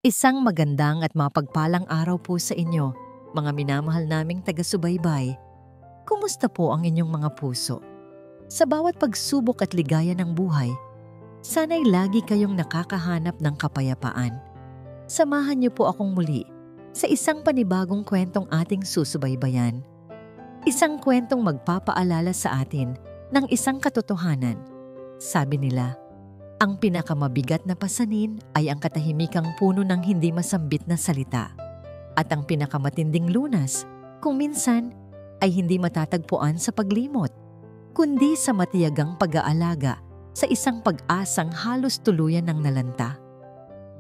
Isang magandang at mapagpalang araw po sa inyo, mga minamahal naming taga-subaybay. Kumusta po ang inyong mga puso? Sa bawat pagsubok at ligaya ng buhay, sana'y lagi kayong nakakahanap ng kapayapaan. Samahan niyo po akong muli sa isang panibagong kwentong ating susubaybayan. Isang kwentong magpapaalala sa atin ng isang katotohanan. Sabi nila, ang pinakamabigat na pasanin ay ang katahimikang puno ng hindi masambit na salita. At ang pinakamatinding lunas, kung minsan, ay hindi matatagpuan sa paglimot, kundi sa matiyagang pag-aalaga sa isang pag-asang halos tuluyan ng nalanta.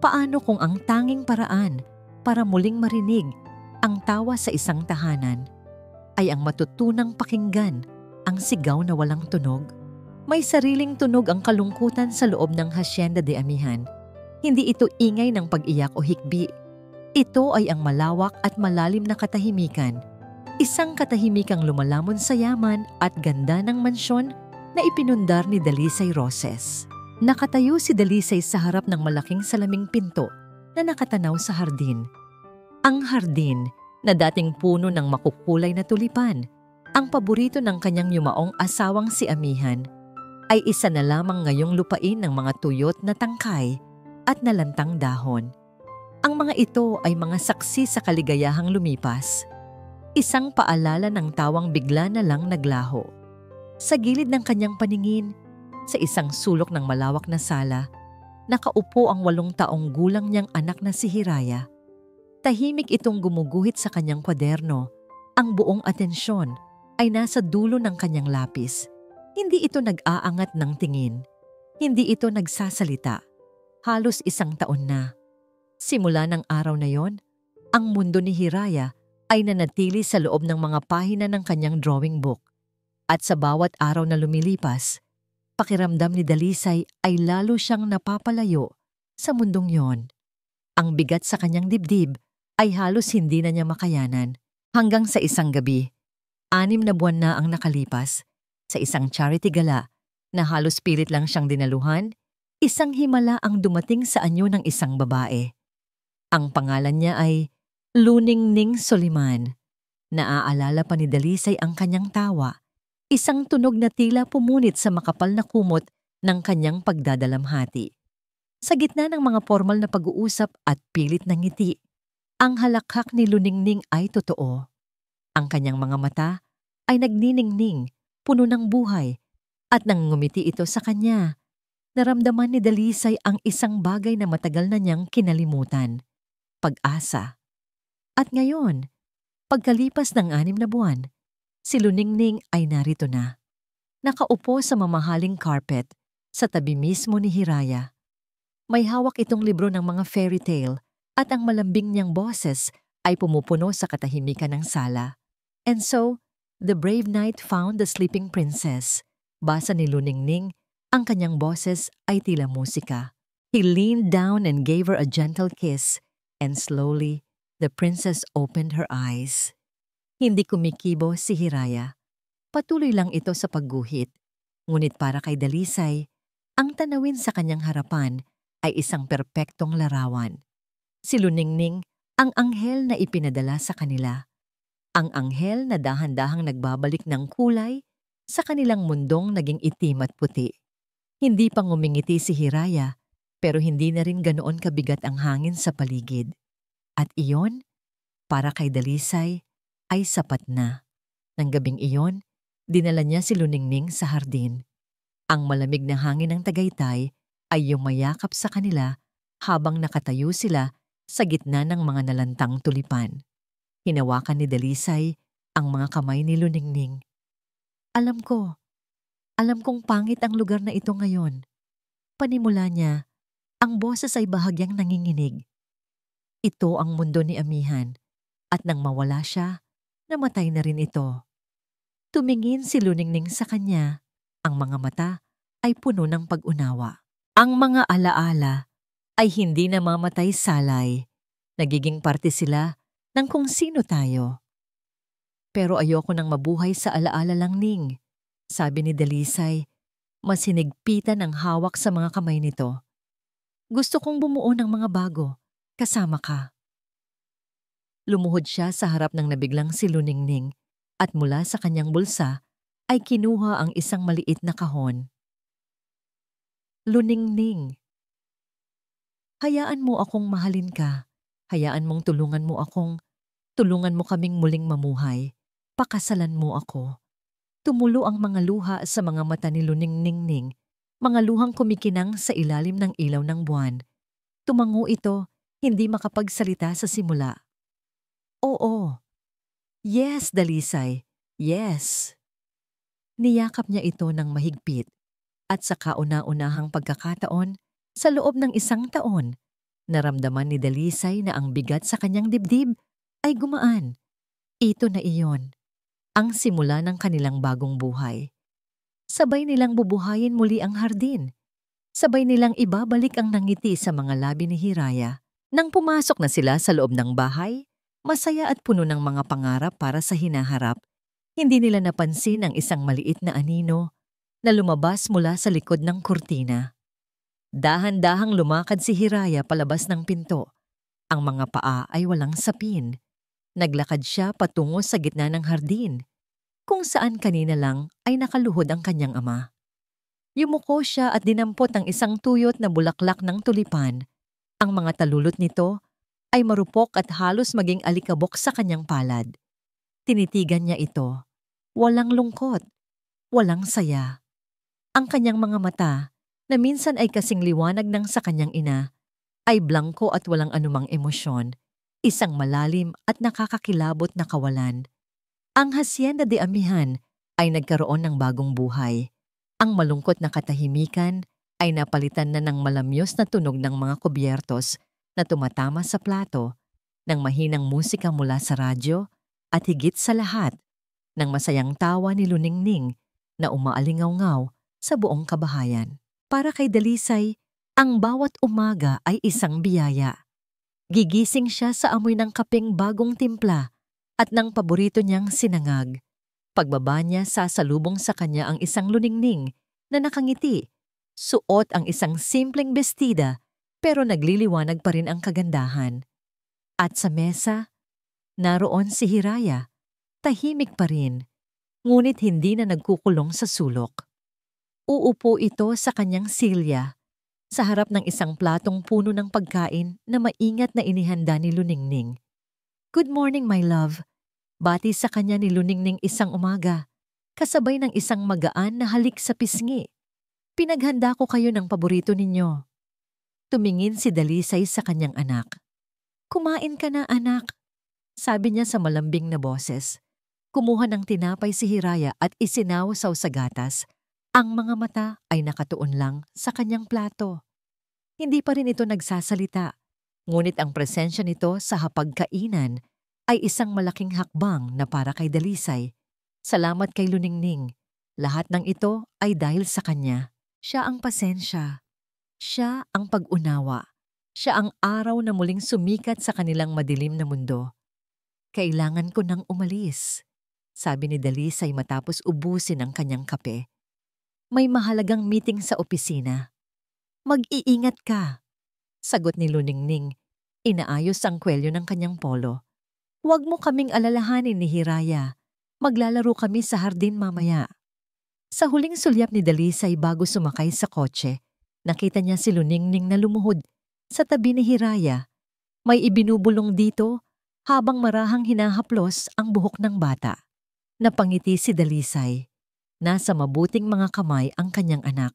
Paano kung ang tanging paraan para muling marinig ang tawa sa isang tahanan ay ang matutunang pakinggan ang sigaw na walang tunog? May sariling tunog ang kalungkutan sa loob ng Hacienda de Amihan. Hindi ito ingay ng pag-iyak o hikbi. Ito ay ang malawak at malalim na katahimikan. Isang katahimikang lumalamon sa yaman at ganda ng mansyon na ipinundar ni Dalisay Roses. Nakatayo si Dalisay sa harap ng malaking salaming pinto na nakatanaw sa hardin. Ang hardin na dating puno ng makukulay na tulipan, ang paborito ng kanyang yumaong asawang si Amihan, ay isa na lamang ngayong lupain ng mga tuyot na tangkay at nalantang dahon. Ang mga ito ay mga saksi sa kaligayahang lumipas. Isang paalala ng tawang bigla na lang naglaho. Sa gilid ng kanyang paningin, sa isang sulok ng malawak na sala, nakaupo ang 8 taong gulang niyang anak na si Hiraya. Tahimik itong gumuguhit sa kanyang kwaderno. Ang buong atensyon ay nasa dulo ng kanyang lapis. Hindi ito nag-aangat ng tingin. Hindi ito nagsasalita. Halos 1 taon na. Simula ng araw na yon, ang mundo ni Hiraya ay nanatili sa loob ng mga pahina ng kanyang drawing book. At sa bawat araw na lumilipas, pakiramdam ni Dalisay ay lalo siyang napapalayo sa mundong yon. Ang bigat sa kanyang dibdib ay halos hindi na niya makayanan. Hanggang sa isang gabi, 6 na buwan na ang nakalipas, sa isang charity gala na halos pilit lang siyang dinaluhan, isang himala ang dumating sa anyo ng isang babae. Ang pangalan niya ay Luningning Soliman. Naaalala pa ni Dalisay ang kanyang tawa, isang tunog na tila pumunit sa makapal na kumot ng kanyang pagdadalamhati. Sa gitna ng mga formal na pag-uusap at pilit na ngiti, ang halakhak ni Luningning ay totoo. Ang kanyang mga mata ay nagniningning, puno ng buhay, at nang ngumiti ito sa kanya, naramdaman ni Dalisay ang isang bagay na matagal na niyang kinalimutan: pag-asa. At ngayon, pagkalipas ng 6 na buwan, si Luningning ay narito na. Nakaupo sa mamahaling carpet sa tabi mismo ni Hiraya. May hawak itong libro ng mga fairy tale at ang malambing niyang boses ay pumupuno sa katahimikan ng sala. And so, the brave knight found the sleeping princess. Basa ni Luningning, ang kanyang boses ay tila musika. He leaned down and gave her a gentle kiss, and slowly, the princess opened her eyes. Hindi kumikibo si Hiraya. Patuloy lang ito sa pagguhit. Ngunit para kay Dalisay, ang tanawin sa kanyang harapan ay isang perpektong larawan. Si Luningning, ang anghel na ipinadala sa kanila. Ang anghel na dahan-dahang nagbabalik ng kulay sa kanilang mundong naging itim at puti. Hindi pa ngumingiti si Hiraya, pero hindi na rin ganoon kabigat ang hangin sa paligid. At iyon, para kay Dalisay, ay sapat na. Nang gabing iyon, dinala niya si Luningning sa hardin. Ang malamig na hangin ng Tagaytay ay yumayakap sa kanila habang nakatayo sila sa gitna ng mga nalantang tulipan. Hinawakan ni Dalisay ang mga kamay ni Luningning. Alam kong pangit ang lugar na ito ngayon. Panimula niya, ang boses ay bahagyang nanginginig. Ito ang mundo ni Amihan, at nang mawala siya, namatay na rin ito. Tumingin si Luningning sa kanya, ang mga mata ay puno ng pag-unawa. Ang mga alaala ay hindi namamatay salay. Nagiging parte sila ng kung sino tayo. Pero ayoko nang mabuhay sa alaala lang, Ning, sabi ni Dalisay, mas hinigpitan ang hawak sa mga kamay nito. Gusto kong bumuo ng mga bago, kasama ka. Lumuhod siya sa harap ng nabiglang si Luningning at mula sa kanyang bulsa ay kinuha ang isang maliit na kahon. Luningning, hayaan mo akong mahalin ka. Hayaan mong tulungan mo kaming muling mamuhay. Pakasalan mo ako. Tumulo ang mga luha sa mga mata ni Luningning, mga luhang kumikinang sa ilalim ng ilaw ng buwan. Tumango ito, hindi makapagsalita sa simula. Oo. Yes, Dalisay. Yes. Niyakap niya ito ng mahigpit at sa kauna-unahang pagkakataon, sa loob ng 1 taon, naramdaman ni Dalisay na ang bigat sa kanyang dibdib ay gumaan. Ito na iyon, ang simula ng kanilang bagong buhay. Sabay nilang bubuhayin muli ang hardin. Sabay nilang ibabalik ang nangiti sa mga labi ni Hiraya. Nang pumasok na sila sa loob ng bahay, masaya at puno ng mga pangarap para sa hinaharap, hindi nila napansin ang isang maliit na anino na lumabas mula sa likod ng kurtina. Dahan-dahang lumakad si Hiraya palabas ng pinto. Ang mga paa ay walang sapin. Naglakad siya patungo sa gitna ng hardin, kung saan kanina lang ay nakaluhod ang kanyang ama. Yumuko siya at dinampot ang isang tuyot na bulaklak ng tulipan. Ang mga talulot nito ay marupok at halos maging alikabok sa kanyang palad. Tinitigan niya ito. Walang lungkot, walang saya. Ang kanyang mga mata, na minsan ay kasing liwanag ng sa kanyang ina, ay blangko at walang anumang emosyon, isang malalim at nakakakilabot na kawalan. Ang Hacienda de Amihan ay nagkaroon ng bagong buhay. Ang malungkot na katahimikan ay napalitan na ng malamyos na tunog ng mga kubyertos na tumatama sa plato, ng mahinang musika mula sa radyo, at higit sa lahat, ng masayang tawa ni Luningning na umaalingaw-ngaw sa buong kabahayan. Para kay Dalisay, ang bawat umaga ay isang biyaya. Gigising siya sa amoy ng kapeng bagong timpla at ng paborito niyang sinangag. Pagbaba niya, sasalubong sa kanya ang isang Luningning na nakangiti. Suot ang isang simpleng bestida pero nagliliwanag pa rin ang kagandahan. At sa mesa, naroon si Hiraya. Tahimik pa rin, ngunit hindi na nagkukulong sa sulok. Uupo ito sa kanyang silya, sa harap ng isang platong puno ng pagkain na maingat na inihanda ni Luningning. Good morning, my love. Bati sa kanya ni Luningning isang umaga, kasabay ng isang magaan na halik sa pisngi. Pinaghanda ko kayo ng paborito ninyo. Tumingin si Dalisay sa kanyang anak. Kumain ka na, anak, sabi niya sa malambing na boses. Kumuha ng tinapay si Hiraya at isinawsaw sa gatas. Ang mga mata ay nakatuon lang sa kanyang plato. Hindi pa rin ito nagsasalita, ngunit ang presensya nito sa hapagkainan ay isang malaking hakbang na para kay Dalisay. Salamat kay Luningning. Lahat ng ito ay dahil sa kanya. Siya ang pasensya. Siya ang pag-unawa. Siya ang araw na muling sumikat sa kanilang madilim na mundo. Kailangan ko nang umalis, sabi ni Dalisay matapos ubusin ang kanyang kape. May mahalagang meeting sa opisina. Mag-iingat ka, sagot ni Luningning. Inaayos ang kwelyo ng kanyang polo. Huwag mo kaming alalahanin ni Hiraya. Maglalaro kami sa hardin mamaya. Sa huling sulyap ni Dalisay bago sumakay sa kotse, nakita niya si Luningning na lumuhod sa tabi ni Hiraya. May ibinubulong dito habang marahang hinahaplos ang buhok ng bata. Napangiti si Dalisay. Nasa mabuting mga kamay ang kanyang anak.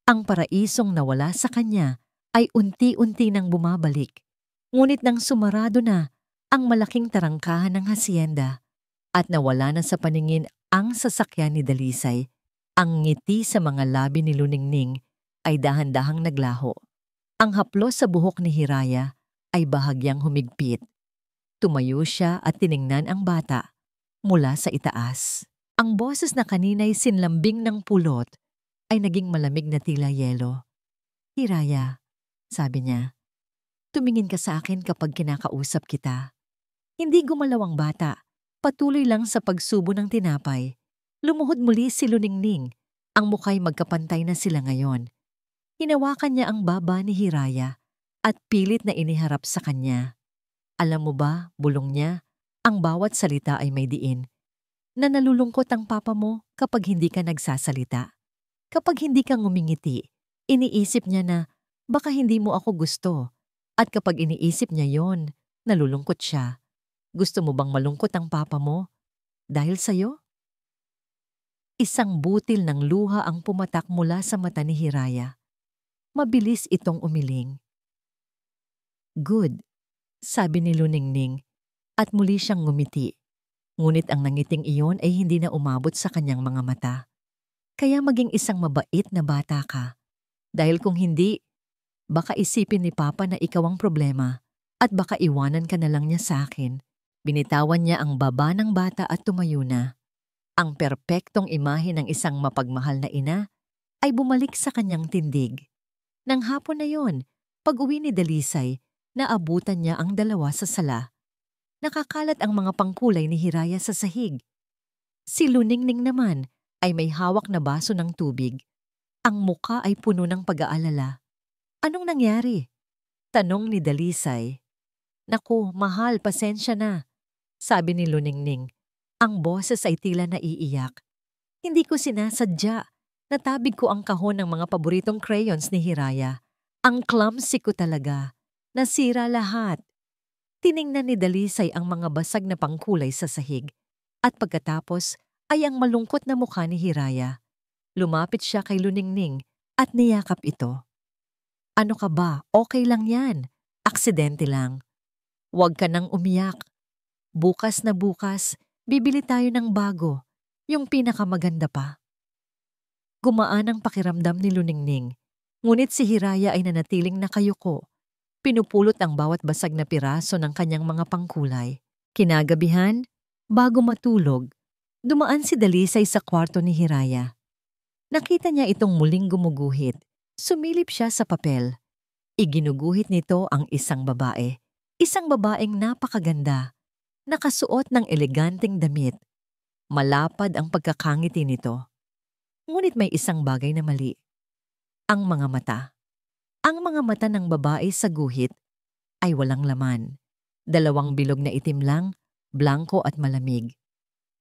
Ang paraisong nawala sa kanya ay unti-unti nang bumabalik. Ngunit nang sumarado na ang malaking tarangkahan ng hacienda at nawala na sa paningin ang sasakyan ni Dalisay, ang ngiti sa mga labi ni Luningning ay dahan-dahang naglaho. Ang haplos sa buhok ni Hiraya ay bahagyang humigpit. Tumayo siya at tiningnan ang bata mula sa itaas. Ang boses na kanina'y sinlambing ng pulot ay naging malamig na tila yelo. Hiraya, sabi niya, tumingin ka sa akin kapag kinakausap kita. Hindi gumalaw ang bata, patuloy lang sa pagsubo ng tinapay. Lumuhod muli si Luningning, ang muka'y magkapantay na sila ngayon. Hinawakan niya ang baba ni Hiraya at pilit na iniharap sa kanya. Alam mo ba, bulong niya, ang bawat salita ay may diin. Na nalulungkot ang papa mo kapag hindi ka nagsasalita. Kapag hindi ka ngumingiti, iniisip niya na baka hindi mo ako gusto. At kapag iniisip niya yon, nalulungkot siya. Gusto mo bang malungkot ang papa mo? Dahil sa'yo? Isang butil ng luha ang pumatak mula sa mata ni Hiraya. Mabilis itong umiling. Good, sabi ni Luningning, at muli siyang ngumiti. Ngunit ang nangiting iyon ay hindi na umabot sa kanyang mga mata. Kaya maging isang mabait na bata ka. Dahil kung hindi, baka isipin ni Papa na ikaw ang problema at baka iwanan ka na lang niya sa akin. Binitawan niya ang baba ng bata at tumayo na. Ang perpektong imahe ng isang mapagmahal na ina ay bumalik sa kanyang tindig. Nang hapon na yon, pag-uwi ni Dalisay, naabutan niya ang dalawa sa sala. Nakakalat ang mga pangkulay ni Hiraya sa sahig. Si Luningning naman ay may hawak na baso ng tubig. Ang muka ay puno ng pag-aalala. Anong nangyari? Tanong ni Dalisay. Naku, mahal, pasensya na, sabi ni Luningning. Ang boses ay tila naiiyak. Hindi ko sinasadya. Natabig ko ang kahon ng mga paboritong crayons ni Hiraya. Ang clumsy ko talaga. Nasira lahat. Tiningnan ni Dalisay ang mga basag na pangkulay sa sahig. At pagkatapos ay ang malungkot na mukha ni Hiraya. Lumapit siya kay Luningning at niyakap ito. Ano ka ba? Okay lang yan. Aksidente lang. Huwag ka nang umiyak. Bukas na bukas, bibili tayo ng bago. Yung pinakamaganda pa. Gumaan ang pakiramdam ni Luningning. Ngunit si Hiraya ay nanatiling nakayuko. Pinupulot ang bawat basag na piraso ng kanyang mga pangkulay. Kinagabihan, bago matulog, dumaan si Dalisay sa kwarto ni Hiraya. Nakita niya itong muling gumuguhit. Sumilip siya sa papel. Iginuguhit nito ang isang babae. Isang babaeng napakaganda. Nakasuot ng eleganteng damit. Malapad ang pagkakangiti nito. Ngunit may isang bagay na mali. Ang mga mata. Ang mga mata ng babae sa guhit ay walang laman. Dalawang bilog na itim lang, blanko at malamig.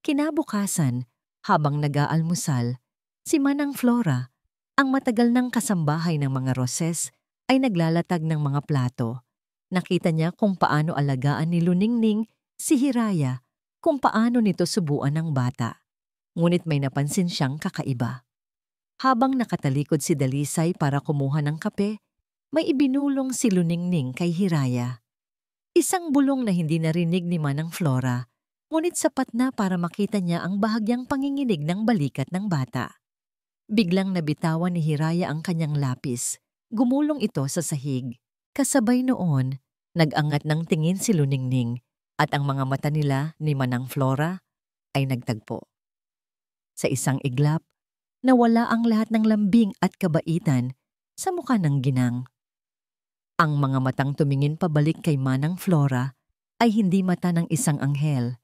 Kinabukasan, habang nag-aalmusal, si Manang Flora, ang matagal ng kasambahay ng mga Roses, ay naglalatag ng mga plato. Nakita niya kung paano alagaan ni Luningning si Hiraya, kung paano nito subuan ng bata. Ngunit may napansin siyang kakaiba. Habang nakatalikod si Dalisay para kumuha ng kape, may ibinulong si Luningning kay Hiraya. Isang bulong na hindi narinig ni Manang Flora, ngunit sapat na para makita niya ang bahagyang panginginig ng balikat ng bata. Biglang nabitawan ni Hiraya ang kanyang lapis. Gumulong ito sa sahig. Kasabay noon, nag-angat ng tingin si Luningning at ang mga mata nila ni Manang Flora ay nagtagpo. Sa isang iglap, nawala ang lahat ng lambing at kabaitan sa mukha ng ginang. Ang mga matang tumingin pabalik kay Manang Flora ay hindi mata ng isang anghel.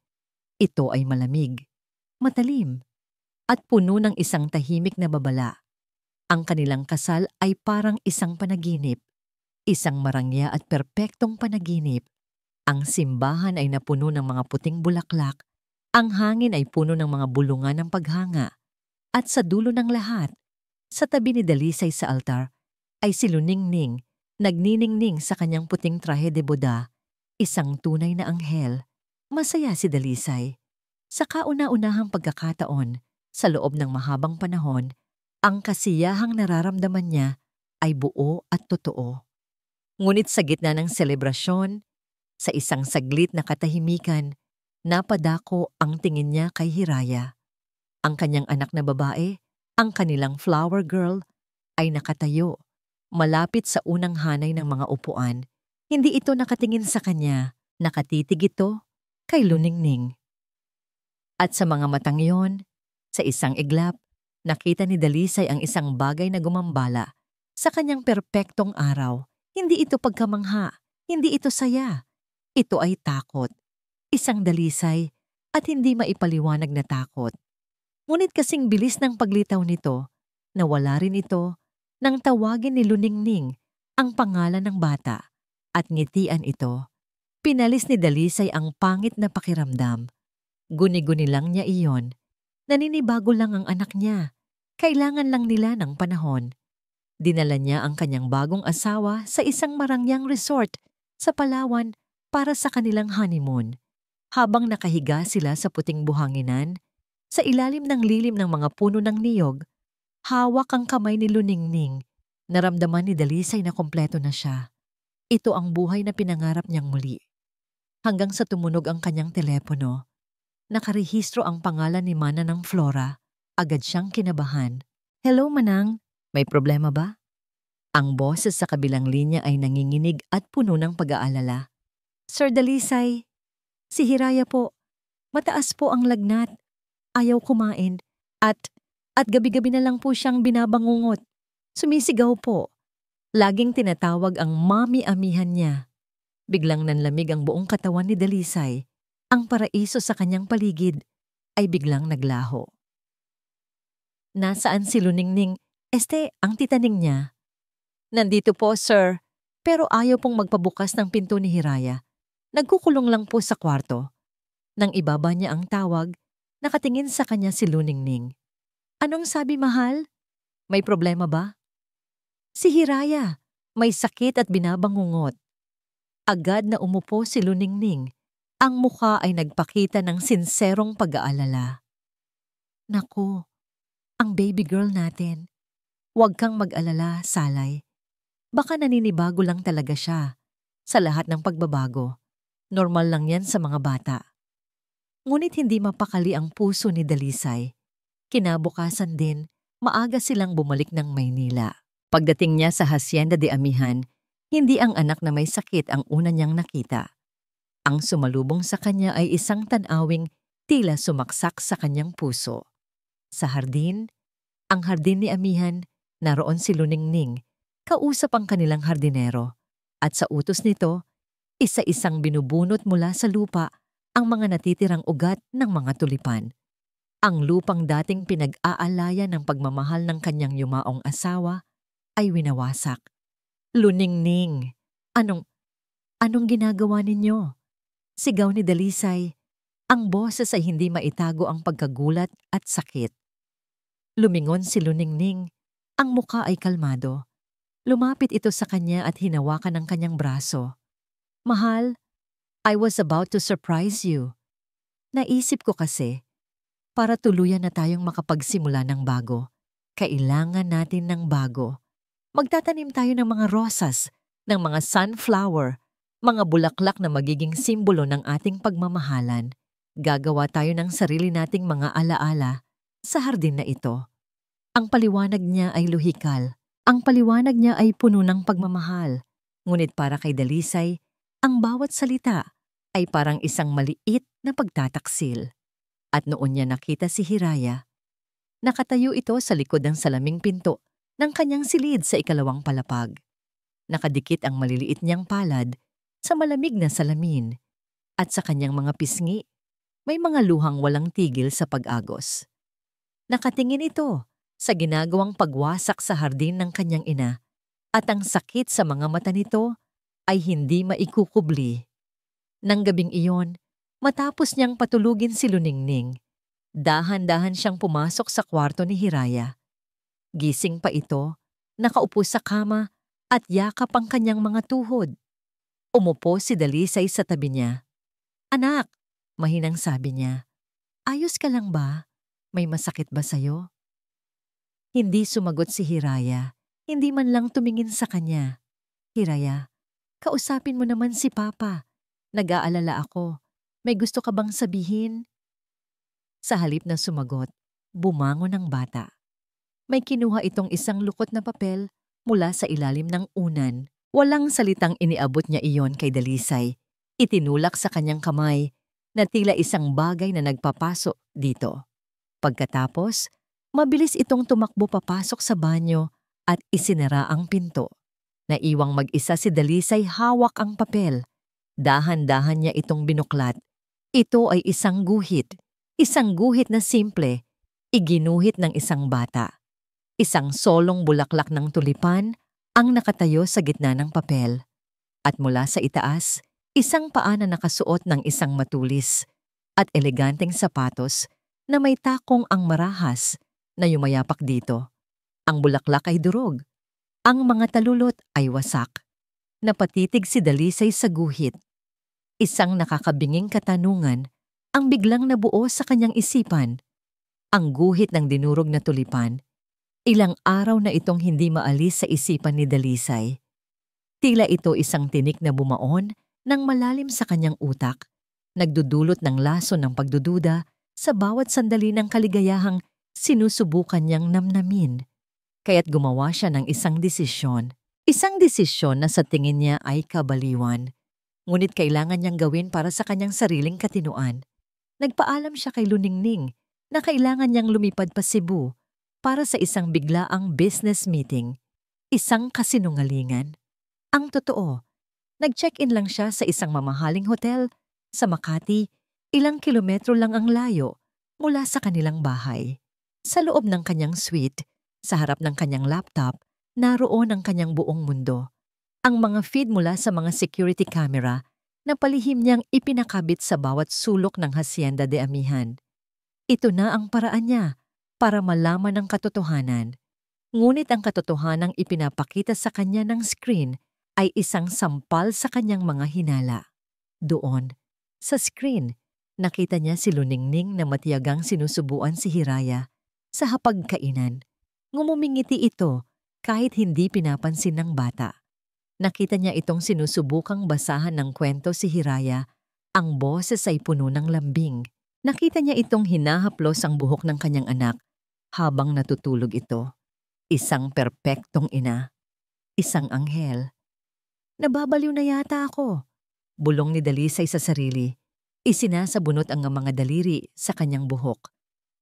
Ito ay malamig, matalim, at puno ng isang tahimik na babala. Ang kanilang kasal ay parang isang panaginip, isang marangya at perpektong panaginip. Ang simbahan ay napuno ng mga puting bulaklak, ang hangin ay puno ng mga bulungan ng paghanga, at sa dulo ng lahat, sa tabi ni Dalisay sa altar, ay si Luningning, nagniningning sa kanyang puting trahe de boda, isang tunay na anghel. Masaya si Dalisay. Sa kauna-unahang pagkakataon, sa loob ng mahabang panahon, ang kasiyahang nararamdaman niya ay buo at totoo. Ngunit sa gitna ng selebrasyon, sa isang saglit na katahimikan, napadako ang tingin niya kay Hiraya. Ang kanyang anak na babae, ang kanilang flower girl, ay nakatayo, malapit sa unang hanay ng mga upuan. Hindi ito nakatingin sa kanya, nakatitig ito kay Luningning. At sa mga matang yon, sa isang iglap, nakita ni Dalisay ang isang bagay na gumambala sa kanyang perpektong araw. Hindi ito pagkamangha, hindi ito saya. Ito ay takot. Isang dalisay at hindi maipaliwanag na takot. Ngunit kasing bilis ng paglitaw nito, nawala rin ito nang tawagin ni Luningning ang pangalan ng bata. At ngitian ito. Pinalis ni Dalisay ang pangit na pakiramdam. Guni-guni lang niya iyon. Naninibago lang ang anak niya. Kailangan lang nila ng panahon. Dinala niya ang kanyang bagong asawa sa isang marangyang resort sa Palawan para sa kanilang honeymoon. Habang nakahiga sila sa puting buhanginan, sa ilalim ng lilim ng mga puno ng niyog, hawak ang kamay ni Luningning. Naramdaman ni Dalisay na kompleto na siya. Ito ang buhay na pinangarap niyang muli. Hanggang sa tumunog ang kanyang telepono, nakarehistro ang pangalan ni Mana ng Flora. Agad siyang kinabahan. "Hello, Manang. May problema ba?" Ang boses sa kabilang linya ay nanginginig at puno ng pag-aalala. "Sir Dalisay, si Hiraya po. Mataas po ang lagnat. Ayaw kumain. At gabi-gabi na lang po siyang binabangungot. Sumisigaw po. Laging tinatawag ang mami-amihan niya." Biglang nanlamig ang buong katawan ni Dalisay. Ang paraiso sa kanyang paligid ay biglang naglaho. "Nasaan si Luningning? Ang titaning niya." "Nandito po, sir. Pero ayaw pong magpabukas ng pinto ni Hiraya. Nagkukulong lang po sa kwarto." Nang ibaba niya ang tawag, nakatingin sa kanya si Luningning. "Anong sabi, mahal? May problema ba?" "Si Hiraya. May sakit at binabangungot." Agad na umupo si Luningning. Ang mukha ay nagpakita ng sinserong pag-aalala. "Naku, ang baby girl natin. Huwag kang mag-alala, Salay. Baka naninibago lang talaga siya. Sa lahat ng pagbabago, normal lang yan sa mga bata." Ngunit hindi mapakali ang puso ni Dalisay. Kinabukasan din, maaga silang bumalik ng Maynila. Pagdating niya sa Hacienda de Amihan, hindi ang anak na may sakit ang una niyang nakita. Ang sumalubong sa kanya ay isang tanawing tila sumaksak sa kanyang puso. Sa hardin, ang hardin ni Amihan, naroon si Luningning, kausap ang kanilang hardinero. At sa utos nito, isa-isang binubunot mula sa lupa ang mga natitirang ugat ng mga tulipan. Ang lupang dating pinag-aalayan ng pagmamahal ng kanyang yumaong asawa ay winawasak. "Luningning, anong ginagawa ninyo?" Sigaw ni Dalisay. Ang boses ay hindi maitago ang pagkagulat at sakit. Lumingon si Luningning. Ang muka ay kalmado. Lumapit ito sa kanya at hinawakan ang kanyang braso. "Mahal, I was about to surprise you. Naisip ko kasi, para tuluyan na tayong makapagsimula ng bago, kailangan natin ng bago. Magtatanim tayo ng mga rosas, ng mga sunflower, mga bulaklak na magiging simbolo ng ating pagmamahalan. Gagawa tayo ng sarili nating mga alaala sa hardin na ito." Ang paliwanag niya ay lohikal. Ang paliwanag niya ay puno ng pagmamahal. Ngunit para kay Dalisay, ang bawat salita ay parang isang maliit na pagtataksil. At noon niya nakita si Hiraya. Nakatayo ito sa likod ng salaming pinto ng kanyang silid sa ikalawang palapag. Nakadikit ang maliliit niyang palad sa malamig na salamin, at sa kanyang mga pisngi, may mga luhang walang tigil sa pag-agos. Nakatingin ito sa ginagawang pagwasak sa hardin ng kanyang ina, at ang sakit sa mga mata nito ay hindi maikukubli. Nang gabing iyon, matapos niyang patulugin si Luningning, dahan-dahan siyang pumasok sa kwarto ni Hiraya. Gising pa ito, nakaupo sa kama at yakap ang kanyang mga tuhod. Umupo si Dalisay sa tabi niya. "Anak," mahinang sabi niya, "ayos ka lang ba? May masakit ba sa'yo?" Hindi sumagot si Hiraya, hindi man lang tumingin sa kanya. "Hiraya, kausapin mo naman si Papa. Nag-aalala ako. May gusto ka bang sabihin?" Sa halip na sumagot, bumangon ang bata. May kinuha itong isang lukot na papel mula sa ilalim ng unan. Walang salitang iniabot niya iyon kay Dalisay. Itinulak sa kanyang kamay na tila isang bagay na nagpapaso dito. Pagkatapos, mabilis itong tumakbo papasok sa banyo at isinara ang pinto. Naiwang mag-isa si Dalisay hawak ang papel. Dahan-dahan niya itong binuklat. Ito ay isang guhit na simple, iginuhit ng isang bata. Isang solong bulaklak ng tulipan ang nakatayo sa gitna ng papel. At mula sa itaas, isang paa na nakasuot ng isang matulis at eleganteng sapatos na may takong ang marahas na yumayapak dito. Ang bulaklak ay durog. Ang mga talulot ay wasak. Napatitig si Dalisay sa guhit. Isang nakakabinging katanungan ang biglang nabuo sa kanyang isipan. Ang guhit ng dinurog na tulipan. Ilang araw na itong hindi maalis sa isipan ni Dalisay. Tila ito isang tinik na bumaon ng malalim sa kanyang utak, nagdudulot ng laso ng pagdududa sa bawat sandali ng kaligayahang sinusubukan niyang namnamin. Kaya't gumawa siya ng isang desisyon. Isang desisyon na sa tingin niya ay kabaliwan. Ngunit kailangan niyang gawin para sa kanyang sariling katinuan. Nagpaalam siya kay Luningning na kailangan niyang lumipad pa Cebu para sa isang biglaang business meeting. Isang kasinungalingan. Ang totoo, nag-check-in lang siya sa isang mamahaling hotel sa Makati, ilang kilometro lang ang layo mula sa kanilang bahay. Sa loob ng kanyang suite, sa harap ng kanyang laptop, naroon ang kanyang buong mundo. Ang mga feed mula sa mga security camera na palihim niyang ipinakabit sa bawat sulok ng Hacienda de Amihan. Ito na ang paraan niya para malaman ang katotohanan. Ngunit ang katotohanang ipinapakita sa kanya ng screen ay isang sampal sa kanyang mga hinala. Doon, sa screen, nakita niya si Luningning na matiyagang sinusubuan si Hiraya sa hapagkainan. Ngumumingiti ito kahit hindi pinapansin ng bata. Nakita niya itong sinusubukang basahan ng kwento si Hiraya. Ang boses ay puno ng lambing. Nakita niya itong hinahaplos ang buhok ng kanyang anak habang natutulog ito. Isang perpektong ina. Isang anghel. Nababaliw na yata ako. Bulong ni Dalisay sa sarili. Isinasabunot ang mga daliri sa kanyang buhok.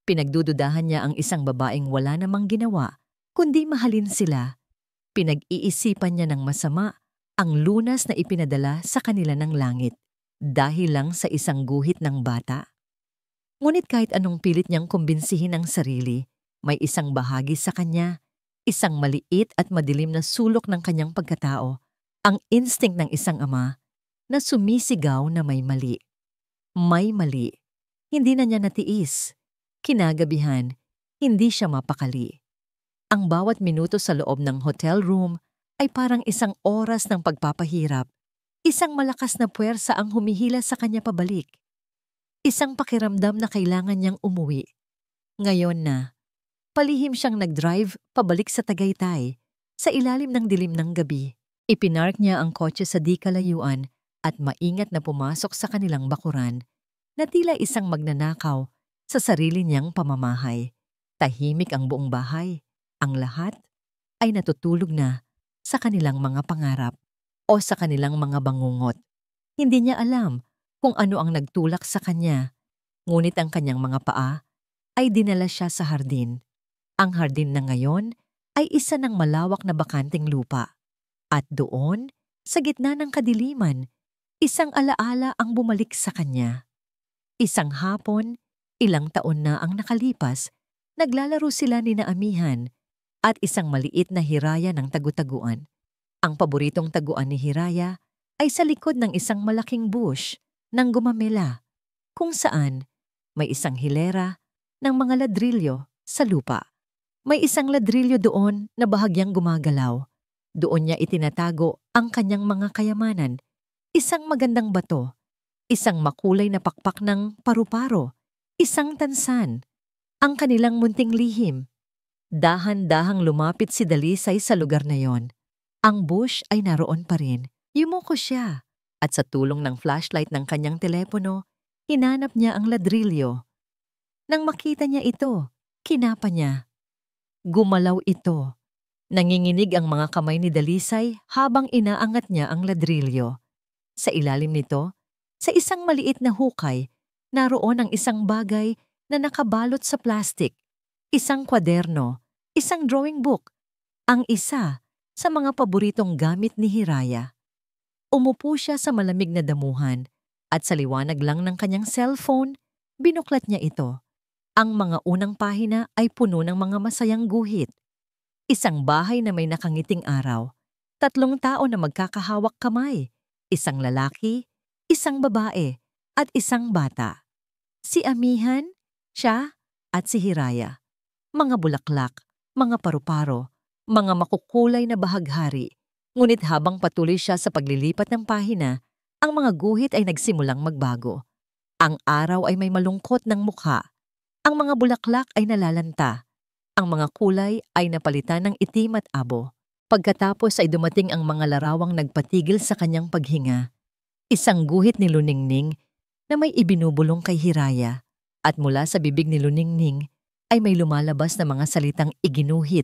Pinagdududahan niya ang isang babaeng wala namang ginawa, kundi mahalin sila. Pinag-iisipan niya ng masama ang lunas na ipinadala sa kanila ng langit dahil lang sa isang guhit ng bata. Ngunit kahit anong pilit niyang kumbinsihin ang sarili, may isang bahagi sa kanya, isang maliit at madilim na sulok ng kanyang pagkatao, ang instinct ng isang ama na sumisigaw na may mali. May mali. Hindi na niya natiis. Kinagabihan, hindi siya mapakali. Ang bawat minuto sa loob ng hotel room ay parang isang oras ng pagpapahirap. Isang malakas na puwersa ang humihila sa kanya pabalik. Isang pakiramdam na kailangan niyang umuwi. Ngayon na, palihim siyang nag-drive pabalik sa Tagaytay, sa ilalim ng dilim ng gabi. Ipinark niya ang kotse sa di kalayuan at maingat na pumasok sa kanilang bakuran na tila isang magnanakaw sa sarili niyang pamamahay. Tahimik ang buong bahay. Ang lahat ay natutulog na sa kanilang mga pangarap o sa kanilang mga bangungot. Hindi niya alam kung ano ang nagtulak sa kanya, ngunit ang kanyang mga paa ay dinala siya sa hardin. Ang hardin na ngayon ay isa ng malawak na bakanting lupa. At doon, sa gitna ng kadiliman, isang alaala ang bumalik sa kanya. Isang hapon, ilang taon na ang nakalipas, naglalaro sila ni Amihan at isang maliit na Hiraya ng tagu-taguan. Ang paboritong taguan ni Hiraya ay sa likod ng isang malaking bush ng gumamela, kung saan may isang hilera ng mga ladrilyo sa lupa. May isang ladrilyo doon na bahagyang gumagalaw. Doon niya itinatago ang kanyang mga kayamanan, isang magandang bato, isang makulay na pakpak ng paru-paro, isang tansan, ang kanilang munting lihim. Dahan-dahang lumapit si Dalisay sa lugar na yon. Ang bush ay naroon pa rin. Yumuko siya at sa tulong ng flashlight ng kanyang telepono, hinanap niya ang ladrilyo. Nang makita niya ito, kinapa niya. Gumalaw ito. Nanginginig ang mga kamay ni Dalisay habang inaangat niya ang ladrilyo. Sa ilalim nito, sa isang maliit na hukay, naroon ang isang bagay na nakabalot sa plastik. Isang kwaderno, isang drawing book, ang isa sa mga paboritong gamit ni Hiraya. Umupo siya sa malamig na damuhan at sa liwanag lang ng kanyang cellphone, binuklat niya ito. Ang mga unang pahina ay puno ng mga masayang guhit. Isang bahay na may nakangiting araw. Tatlong tao na magkakahawak kamay, isang lalaki, isang babae, at isang bata. Si Amihan, siya, at si Hiraya. Mga bulaklak, mga paru-paro, mga makukulay na bahaghari. Ngunit habang patuloy siya sa paglilipat ng pahina, ang mga guhit ay nagsimulang magbago. Ang araw ay may malungkot ng mukha. Ang mga bulaklak ay nalalanta. Ang mga kulay ay napalitan ng itim at abo. Pagkatapos ay dumating ang mga larawang nagpatigil sa kanyang paghinga. Isang guhit ni Luningning na may ibinubulong kay Hiraya, at mula sa bibig ni Luningning ay may lumalabas na mga salitang iginuhit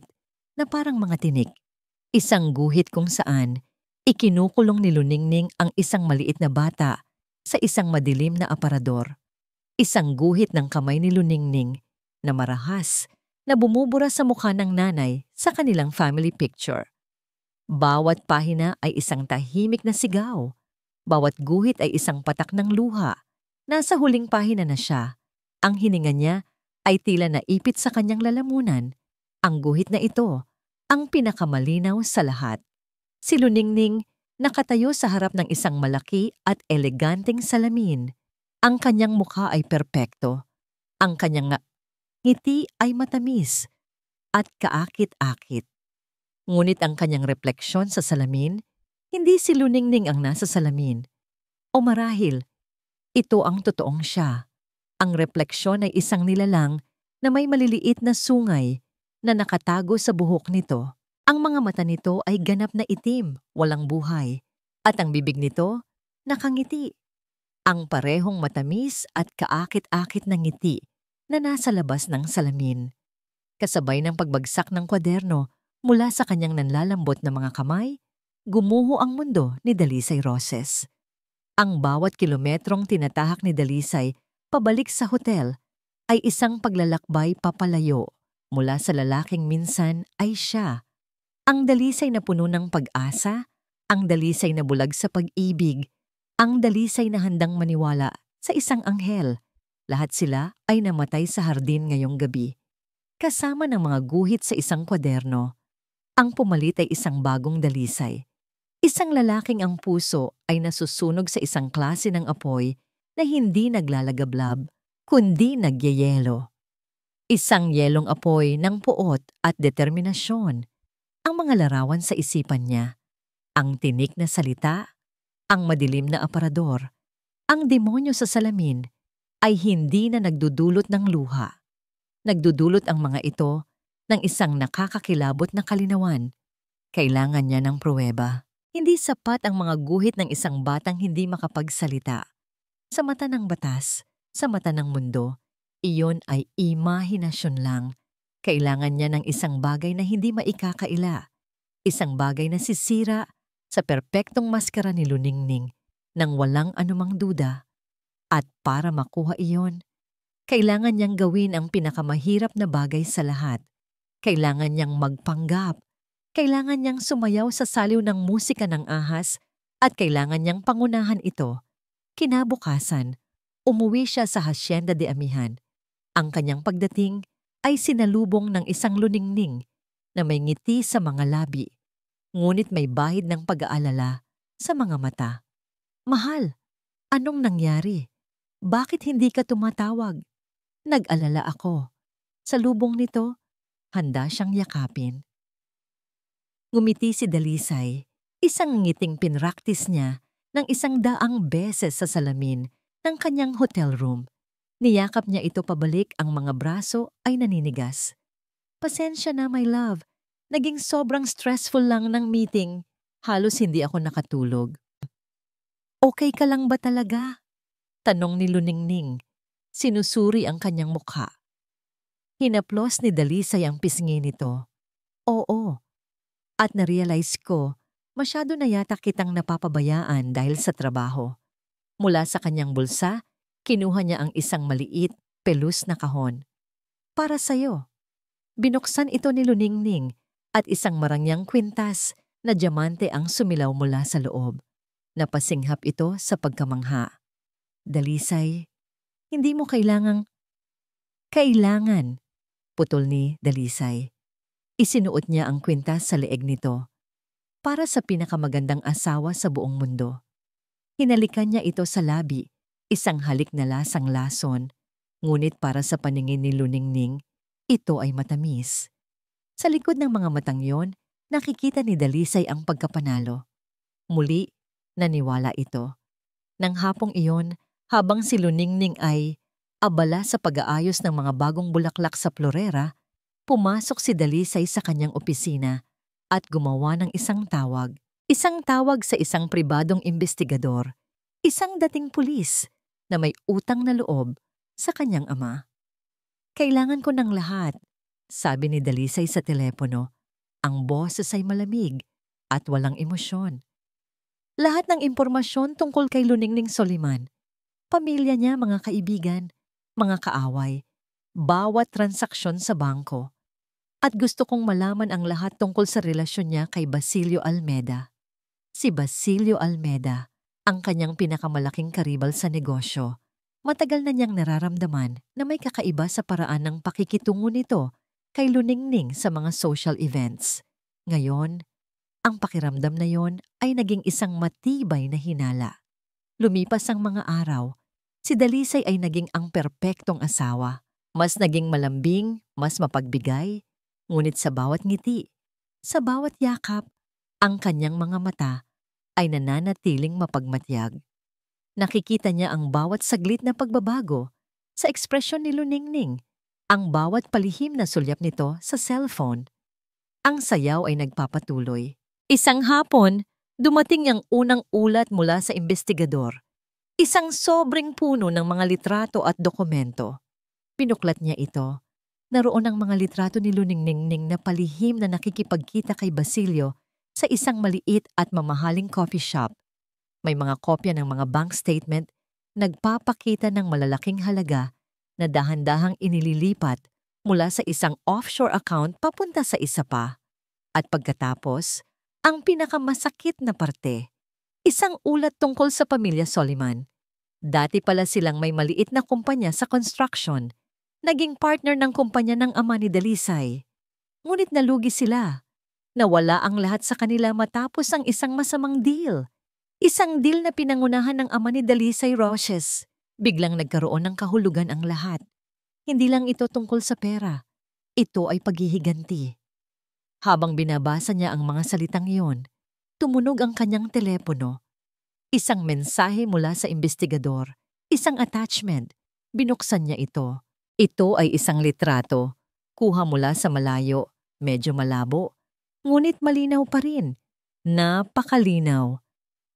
na parang mga tinik. Isang guhit kung saan ikinukulong ni Luningning ang isang maliit na bata sa isang madilim na aparador. Isang guhit ng kamay ni Luningning na marahas na bumubura sa mukha ng nanay sa kanilang family picture. Bawat pahina ay isang tahimik na sigaw. Bawat guhit ay isang patak ng luha. Nasa huling pahina na siya. Ang hininga niya ay tila naipit sa kanyang lalamunan. Ang guhit na ito, ang pinakamalinaw sa lahat. Si Luningning nakatayo sa harap ng isang malaki at eleganteng salamin. Ang kanyang mukha ay perpekto. Ang kanyang ngiti ay matamis at kaakit-akit. Ngunit ang kanyang refleksyon sa salamin, hindi si Luningning ang nasa salamin. O marahil, ito ang totoong siya. Ang refleksyon ay isang nilalang na may maliliit na sungay na nakatago sa buhok nito. Ang mga mata nito ay ganap na itim, walang buhay, at ang bibig nito nakangiti. Ang parehong matamis at kaakit-akit na ngiti na nasa labas ng salamin. Kasabay ng pagbagsak ng kwaderno mula sa kanyang nanlalambot na mga kamay, gumuho ang mundo ni Dalisay Roses. Ang bawat kilometrong tinatahak ni Dalisay pabalik sa hotel ay isang paglalakbay papalayo mula sa lalaking minsan ay siya. Ang Dalisay na puno ng pag-asa, ang Dalisay na bulag sa pag-ibig, ang Dalisay na handang maniwala sa isang anghel. Lahat sila ay namatay sa hardin ngayong gabi. Kasama ng mga guhit sa isang kwaderno. Ang pumalit ay isang bagong Dalisay. Isang lalaking ang puso ay nasusunog sa isang klase ng apoy na hindi naglalagablab, kundi nagyayelo. Isang yelong apoy ng puot at determinasyon. Ang mga larawan sa isipan niya, ang tinik na salita, ang madilim na aparador, ang demonyo sa salamin ay hindi na nagdudulot ng luha. Nagdudulot ang mga ito ng isang nakakakilabot na kalinawan. Kailangan niya ng pruweba. Hindi sapat ang mga guhit ng isang batang hindi makapagsalita. Sa mata ng batas, sa mata ng mundo, iyon ay imahinasyon lang. Kailangan niya ng isang bagay na hindi maikakaila. Isang bagay na sisira sa perpektong maskara ni Luningning nang walang anumang duda. At para makuha iyon, kailangan niyang gawin ang pinakamahirap na bagay sa lahat. Kailangan niyang magpanggap. Kailangan niyang sumayaw sa saliw ng musika ng ahas at kailangan niyang pangunahan ito. Kinabukasan, umuwi siya sa Hacienda de Amihan. Ang kanyang pagdating ay sinalubong ng isang Luningning na may ngiti sa mga labi, ngunit may bahid ng pag-aalala sa mga mata. Mahal, anong nangyari? Bakit hindi ka tumatawag? Nag-alala ako. Sa lubong nito, handa siyang yakapin. Ngumiti si Dalisay, isang ngiting pinraktis niya ng 100 beses sa salamin ng kanyang hotel room. Niyakap niya ito pabalik, ang mga braso ay naninigas. Pasensya na, my love. Naging sobrang stressful lang ng meeting. Halos hindi ako nakatulog. Okay ka lang ba talaga? Tanong ni Luningning. Sinusuri ang kanyang mukha. Hinaplos ni Dalisay ang pisngi nito. Oo. At narealize ko, masyado na yata kitang napapabayaan dahil sa trabaho. Mula sa kanyang bulsa, kinuha niya ang isang maliit, pelus na kahon. Para sa'yo. Binuksan ito ni Luningning at isang marangyang kwintas na diamante ang sumilaw mula sa loob. Napasinghap ito sa pagkamangha. Dalisay, hindi mo kailangan, putol ni Dalisay. Isinuot niya ang kwintas sa leeg nito. para sa pinakamagandang asawa sa buong mundo. Hinalikan niya ito sa labi, isang halik na lasang lason, ngunit para sa paningin ni Luningning, ito ay matamis. Sa likod ng mga matang yon, nakikita ni Dalisay ang pagkapanalo. Muli, naniwala ito. Nang hapong iyon, habang si Luningning ay abala sa pag-aayos ng mga bagong bulaklak sa florera, pumasok si Dalisay sa kanyang opisina at gumawa ng isang tawag. Isang tawag sa isang pribadong investigador, isang dating pulis na may utang na loob sa kanyang ama. Kailangan ko ng lahat, sabi ni Dalisay sa telepono. Ang boses ay malamig at walang emosyon. Lahat ng impormasyon tungkol kay Luningning Soliman, pamilya niya, mga kaibigan, mga kaaway, bawat transaksyon sa bangko. At gusto kong malaman ang lahat tungkol sa relasyon niya kay Basilio Almeda. Si Basilio Almeda, ang kanyang pinakamalaking karibal sa negosyo. Matagal na niyang nararamdaman na may kakaiba sa paraan ng pakikitungo nito kay Luningning sa mga social events. Ngayon, ang pakiramdam na yon ay naging isang matibay na hinala. Lumipas ang mga araw, si Dalisay ay naging ang perpektong asawa. Mas naging malambing, mas mapagbigay, ngunit sa bawat ngiti, sa bawat yakap, ang kanyang mga mata ay nananatiling mapagmatyag. Nakikita niya ang bawat saglit na pagbabago sa ekspresyon ni Luningning, ang bawat palihim na sulyap nito sa cellphone. Ang sayaw ay nagpapatuloy. Isang hapon, dumating ang unang ulat mula sa investigador. Isang sobrang puno ng mga litrato at dokumento. Pinuklat niya ito. Naroon ang mga litrato ni Luningning na palihim na nakikipagkita kay Basilio sa isang maliit at mamahaling coffee shop. May mga kopya ng mga bank statement nagpapakita ng malalaking halaga na dahan-dahang inililipat mula sa isang offshore account papunta sa isa pa. At pagkatapos, ang pinakamasakit na parte, isang ulat tungkol sa pamilya Soliman. Dati pala silang may maliit na kumpanya sa construction. Naging partner ng kumpanya ng ama ni Dalisay. Ngunit nalugi sila. Nawala ang lahat sa kanila matapos ang isang masamang deal. Isang deal na pinangunahan ng ama ni Dalisay Roches. Biglang nagkaroon ng kahulugan ang lahat. Hindi lang ito tungkol sa pera. Ito ay paghihiganti. Habang binabasa niya ang mga salitang iyon, tumunog ang kanyang telepono. Isang mensahe mula sa investigador. Isang attachment. Binuksan niya ito. Ito ay isang litrato. Kuha mula sa malayo. Medyo malabo. Ngunit malinaw pa rin. Napakalinaw.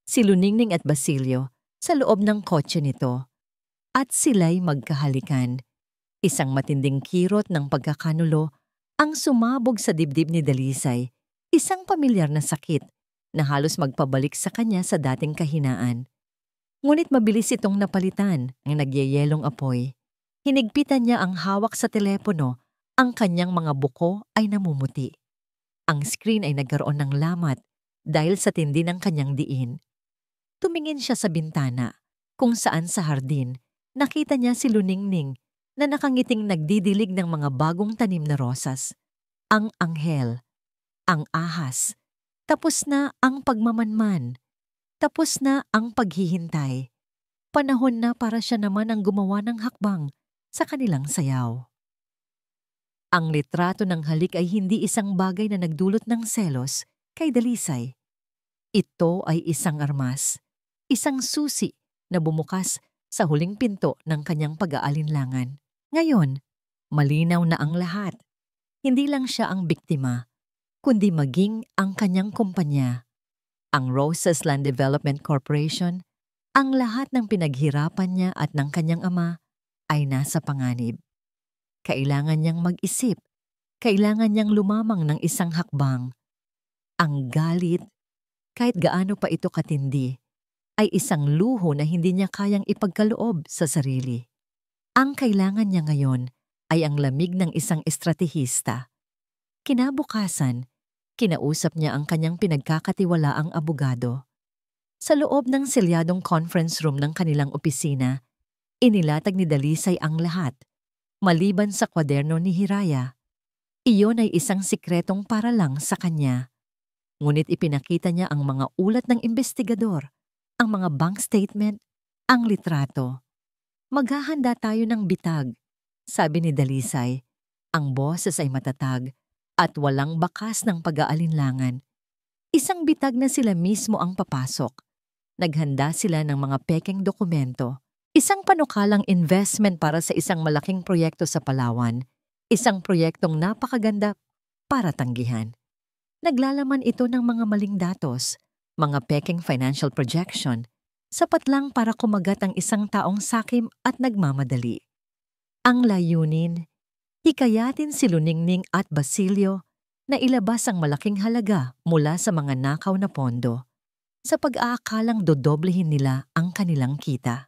Si Luningning at Basilio sa loob ng kotse nito. At sila'y magkahalikan. Isang matinding kirot ng pagkakanulo ang sumabog sa dibdib ni Dalisay. Isang pamilyar na sakit na halos magpabalik sa kanya sa dating kahinaan. Ngunit mabilis itong napalitan ang nagyayelong apoy. Hinigpitan niya ang hawak sa telepono. Ang kanyang mga buko ay namumuti. Ang screen ay nagkaroon ng lamat dahil sa tindi ng kanyang diin. Tumingin siya sa bintana kung saan sa hardin nakita niya si Luningning na nakangiting nagdidilig ng mga bagong tanim na rosas. Ang anghel, ang ahas, tapos na ang pagmamanman, tapos na ang paghihintay. Panahon na para siya naman ang gumawa ng hakbang sa kanilang sayaw. Ang litrato ng halik ay hindi isang bagay na nagdulot ng selos kay Dalisay. Ito ay isang armas, isang susi na bumukas sa huling pinto ng kanyang pag-aalinlangan. Ngayon, malinaw na ang lahat. Hindi lang siya ang biktima, kundi maging ang kanyang kumpanya. Ang Roses Land Development Corporation, ang lahat ng pinaghirapan niya at ng kanyang ama ay nasa panganib. Kailangan niyang mag-isip, kailangan niyang lumamang ng isang hakbang. Ang galit, kahit gaano pa ito katindi, ay isang luho na hindi niya kayang ipagkaloob sa sarili. Ang kailangan niya ngayon ay ang lamig ng isang estratehista. Kinabukasan, kinausap niya ang kanyang pinagkakatiwalaang abogado. Sa loob ng selyadong conference room ng kanilang opisina, inilatag ni Dalisay ang lahat, maliban sa kwaderno ni Hiraya. Iyon ay isang sikretong para lang sa kanya. Ngunit ipinakita niya ang mga ulat ng investigador, ang mga bank statement, ang litrato. Maghahanda tayo ng bitag, sabi ni Dalisay. Ang boses ay matatag at walang bakas ng pag-aalinlangan. Isang bitag na sila mismo ang papasok. Naghanda sila ng mga pekeng dokumento. Isang panukalang investment para sa isang malaking proyekto sa Palawan. Isang proyektong napakaganda para tanggihan. Naglalaman ito ng mga maling datos, mga pekeng financial projection, sapat lang para kumagat ang isang taong sakim at nagmamadali. Ang layunin, hikayatin si Luningning at Basilio na ilabas ang malaking halaga mula sa mga nakaw na pondo sa pag-aakalang dodoblehin nila ang kanilang kita.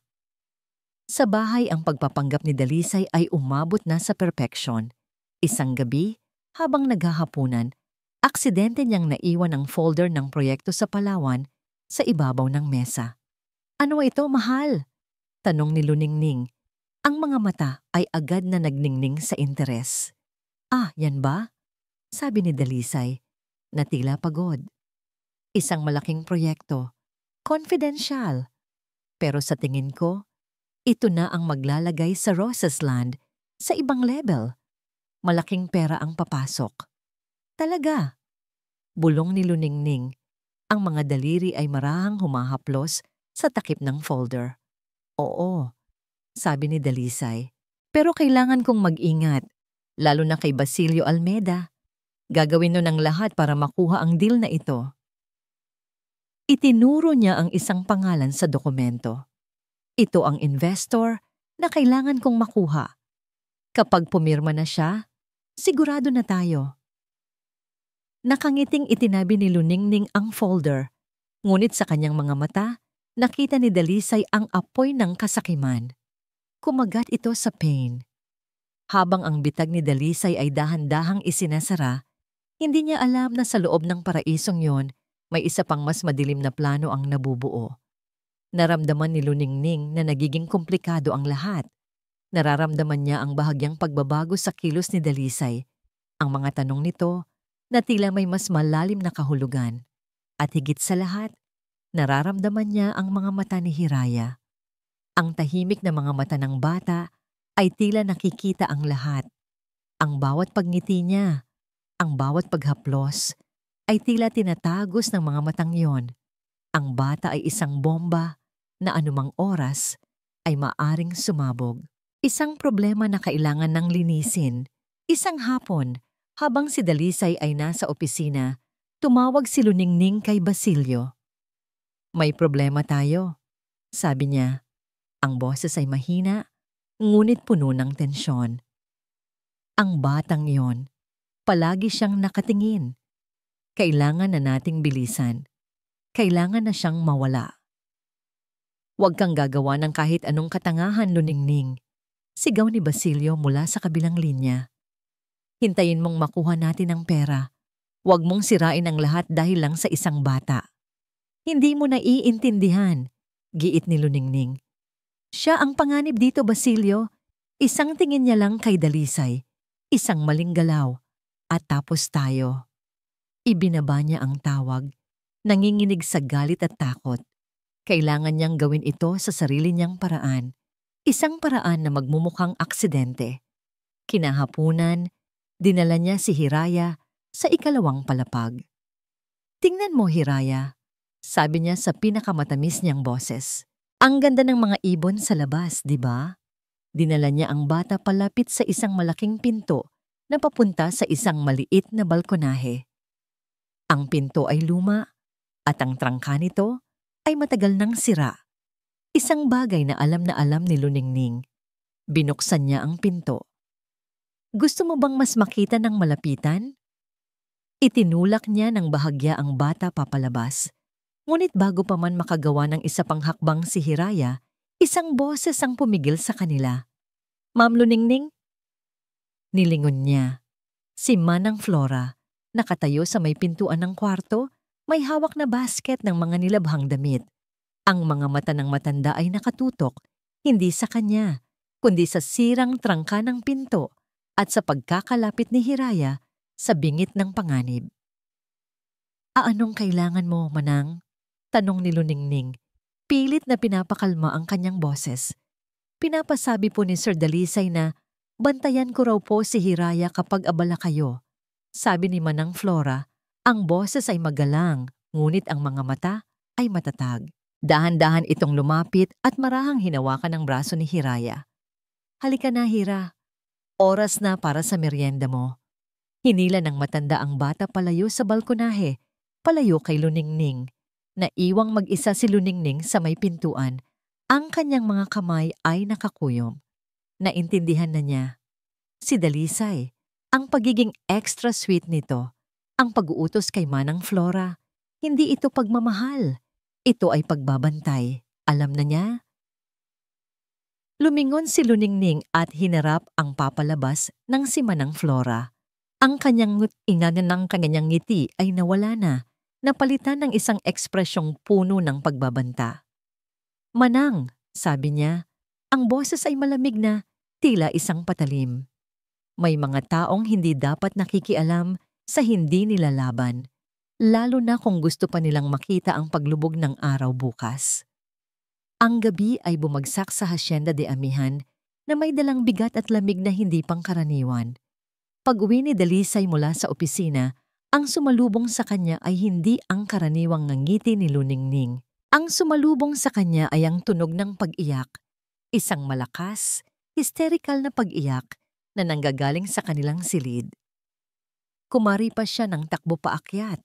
Sa bahay ang pagpapanggap ni Dalisay ay umabot na sa perpeksyon. Isang gabi, habang naghahapunan, aksidente niyang naiwan ang folder ng proyekto sa Palawan sa ibabaw ng mesa. "Ano ito, mahal?" tanong ni Luningning. Ang mga mata ay agad na nagningning sa interes. "Ah, yan ba?" sabi ni Dalisay, na tila pagod. "Isang malaking proyekto. Confidential. Pero sa tingin ko, ito na ang maglalagay sa Roses Land sa ibang level. Malaking pera ang papasok." "Talaga?" Bulong ni Luningning. Ang mga daliri ay marahang humahaplos sa takip ng folder. "Oo," sabi ni Dalisay. "Pero kailangan kong mag-ingat, lalo na kay Basilio Almeda. Gagawin nun ang lahat para makuha ang deal na ito." Itinuro niya ang isang pangalan sa dokumento. "Ito ang investor na kailangan kong makuha. Kapag pumirma na siya, sigurado na tayo." Nakangiting itinabi ni Luningning ang folder, ngunit sa kanyang mga mata, nakita ni Dalisay ang apoy ng kasakiman. Kumagat ito sa pain. Habang ang bitag ni Dalisay ay dahan-dahang isinasara, hindi niya alam na sa loob ng paraisong yon, may isa pang mas madilim na plano ang nabubuo. Naramdaman ni Luningning na nagiging komplikado ang lahat. Nararamdaman niya ang bahagyang pagbabago sa kilos ni Dalisay. Ang mga tanong nito na tila may mas malalim na kahulugan. At higit sa lahat, nararamdaman niya ang mga mata ni Hiraya. Ang tahimik na mga mata ng bata ay tila nakikita ang lahat. Ang bawat pagngiti niya, ang bawat paghaplos, ay tila tinatagos ng mga matang yon. Ang bata ay isang bomba na anumang oras ay maaring sumabog. Isang problema na kailangan ng linisin. Isang hapon, habang si Dalisay ay nasa opisina, tumawag si Luningning kay Basilio. "May problema tayo," sabi niya. Ang boses ay mahina, ngunit puno ng tensyon. Ang batang yon, palagi siyang nakatingin. Kailangan na nating bilisan. Kailangan na siyang mawala. "Huwag kang gagawa ng kahit anong katangahan, Luningning," sigaw ni Basilio mula sa kabilang linya. "Hintayin mong makuha natin ang pera. Huwag mong sirain ang lahat dahil lang sa isang bata." "Hindi mo naiintindihan," giit ni Luningning. "Siya ang panganib dito, Basilio. Isang tingin niya lang kay Dalisay, isang maling galaw, at tapos tayo." Ibinaba niya ang tawag, nanginginig sa galit at takot. Kailangan niyang gawin ito sa sarili niyang paraan. Isang paraan na magmumukhang aksidente. Kinahapunan, dinala niya si Hiraya sa ikalawang palapag. "Tingnan mo, Hiraya," sabi niya sa pinakamatamis niyang boses. "Ang ganda ng mga ibon sa labas, di ba?" Dinala niya ang bata palapit sa isang malaking pinto na papunta sa isang maliit na balkonahe. Ang pinto ay luma at ang trangka nito ay matagal nang sira. Isang bagay na alam ni Luningning. Binuksan niya ang pinto. "Gusto mo bang mas makita ng malapitan?" Itinulak niya ng bahagya ang bata papalabas. Ngunit bago pa man makagawa ng isa pang hakbang si Hiraya, isang boses ang pumigil sa kanila. "Ma'am Luningning?" Nilingon niya. Si Manang Flora, nakatayo sa may pintuan ng kwarto, may hawak na basket ng mga nilabhang damit. Ang mga mata ng matanda ay nakatutok, hindi sa kanya, kundi sa sirang trangka ng pinto at sa pagkakalapit ni Hiraya sa bingit ng panganib. Anong kailangan mo, Manang? Tanong ni Luningning. Pilit na pinapakalma ang kanyang boses. Pinapasabi po ni Sir Dalisay na bantayan ko raw po si Hiraya kapag abala kayo. Sabi ni Manang Flora, ang boses ay magalang, ngunit ang mga mata ay matatag. Dahan-dahan itong lumapit at marahang hinawakan ang braso ni Hiraya. Halika na, Hira. Oras na para sa merienda mo. Hinila ng matanda ang bata palayo sa balkonahe, palayo kay Luningning. Naiwang mag-isa si Luningning sa may pintuan. Ang kanyang mga kamay ay nakakuyom. Naintindihan na niya. Si Dalisay, ang pagiging extra sweet nito, ang pag-uutos kay Manang Flora, hindi ito pagmamahal. Ito ay pagbabantay. Alam na niya? Lumingon si Luningning at hinarap ang papalabas ng si Manang Flora. Ang kanyang ingana ng kanyang ngiti ay nawala na, napalitan ng isang ekspresyong puno ng pagbabanta. Manang, sabi niya, ang boses ay malamig na, tila isang patalim. May mga taong hindi dapat nakikialam sa hindi nila laban, lalo na kung gusto pa nilang makita ang paglubog ng araw bukas. Ang gabi ay bumagsak sa Hacienda de Amihan na may dalang bigat at lamig na hindi pangkaraniwan. Pag-uwi ni Dalisay mula sa opisina, ang sumalubong sa kanya ay hindi ang karaniwang ngiti ni Luningning. Ang sumalubong sa kanya ay ang tunog ng pag-iyak, isang malakas, hysterical na pag-iyak na nanggagaling sa kanilang silid. Kumari pa siya ng takbo paakyat.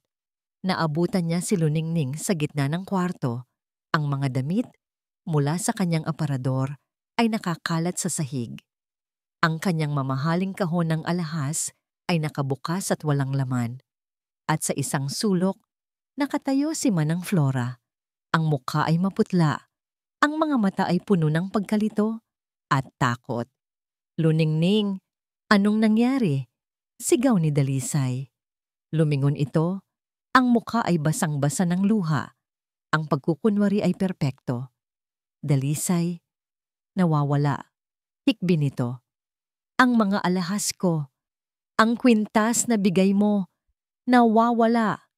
Naabutan niya si Luningning sa gitna ng kwarto. Ang mga damit mula sa kanyang aparador ay nakakalat sa sahig. Ang kanyang mamahaling kahon ng alahas ay nakabukas at walang laman. At sa isang sulok, nakatayo si Manang Flora. Ang mukha ay maputla. Ang mga mata ay puno ng pagkalito at takot. Luningning, anong nangyari? Sigaw ni Dalisay. Lumingon ito. Ang mukha ay basang-basa ng luha. Ang pagkukunwari ay perpekto. Dalisay, nawawala. Hikbi nito. Ang mga alahas ko, ang kwintas na bigay mo, nawawala.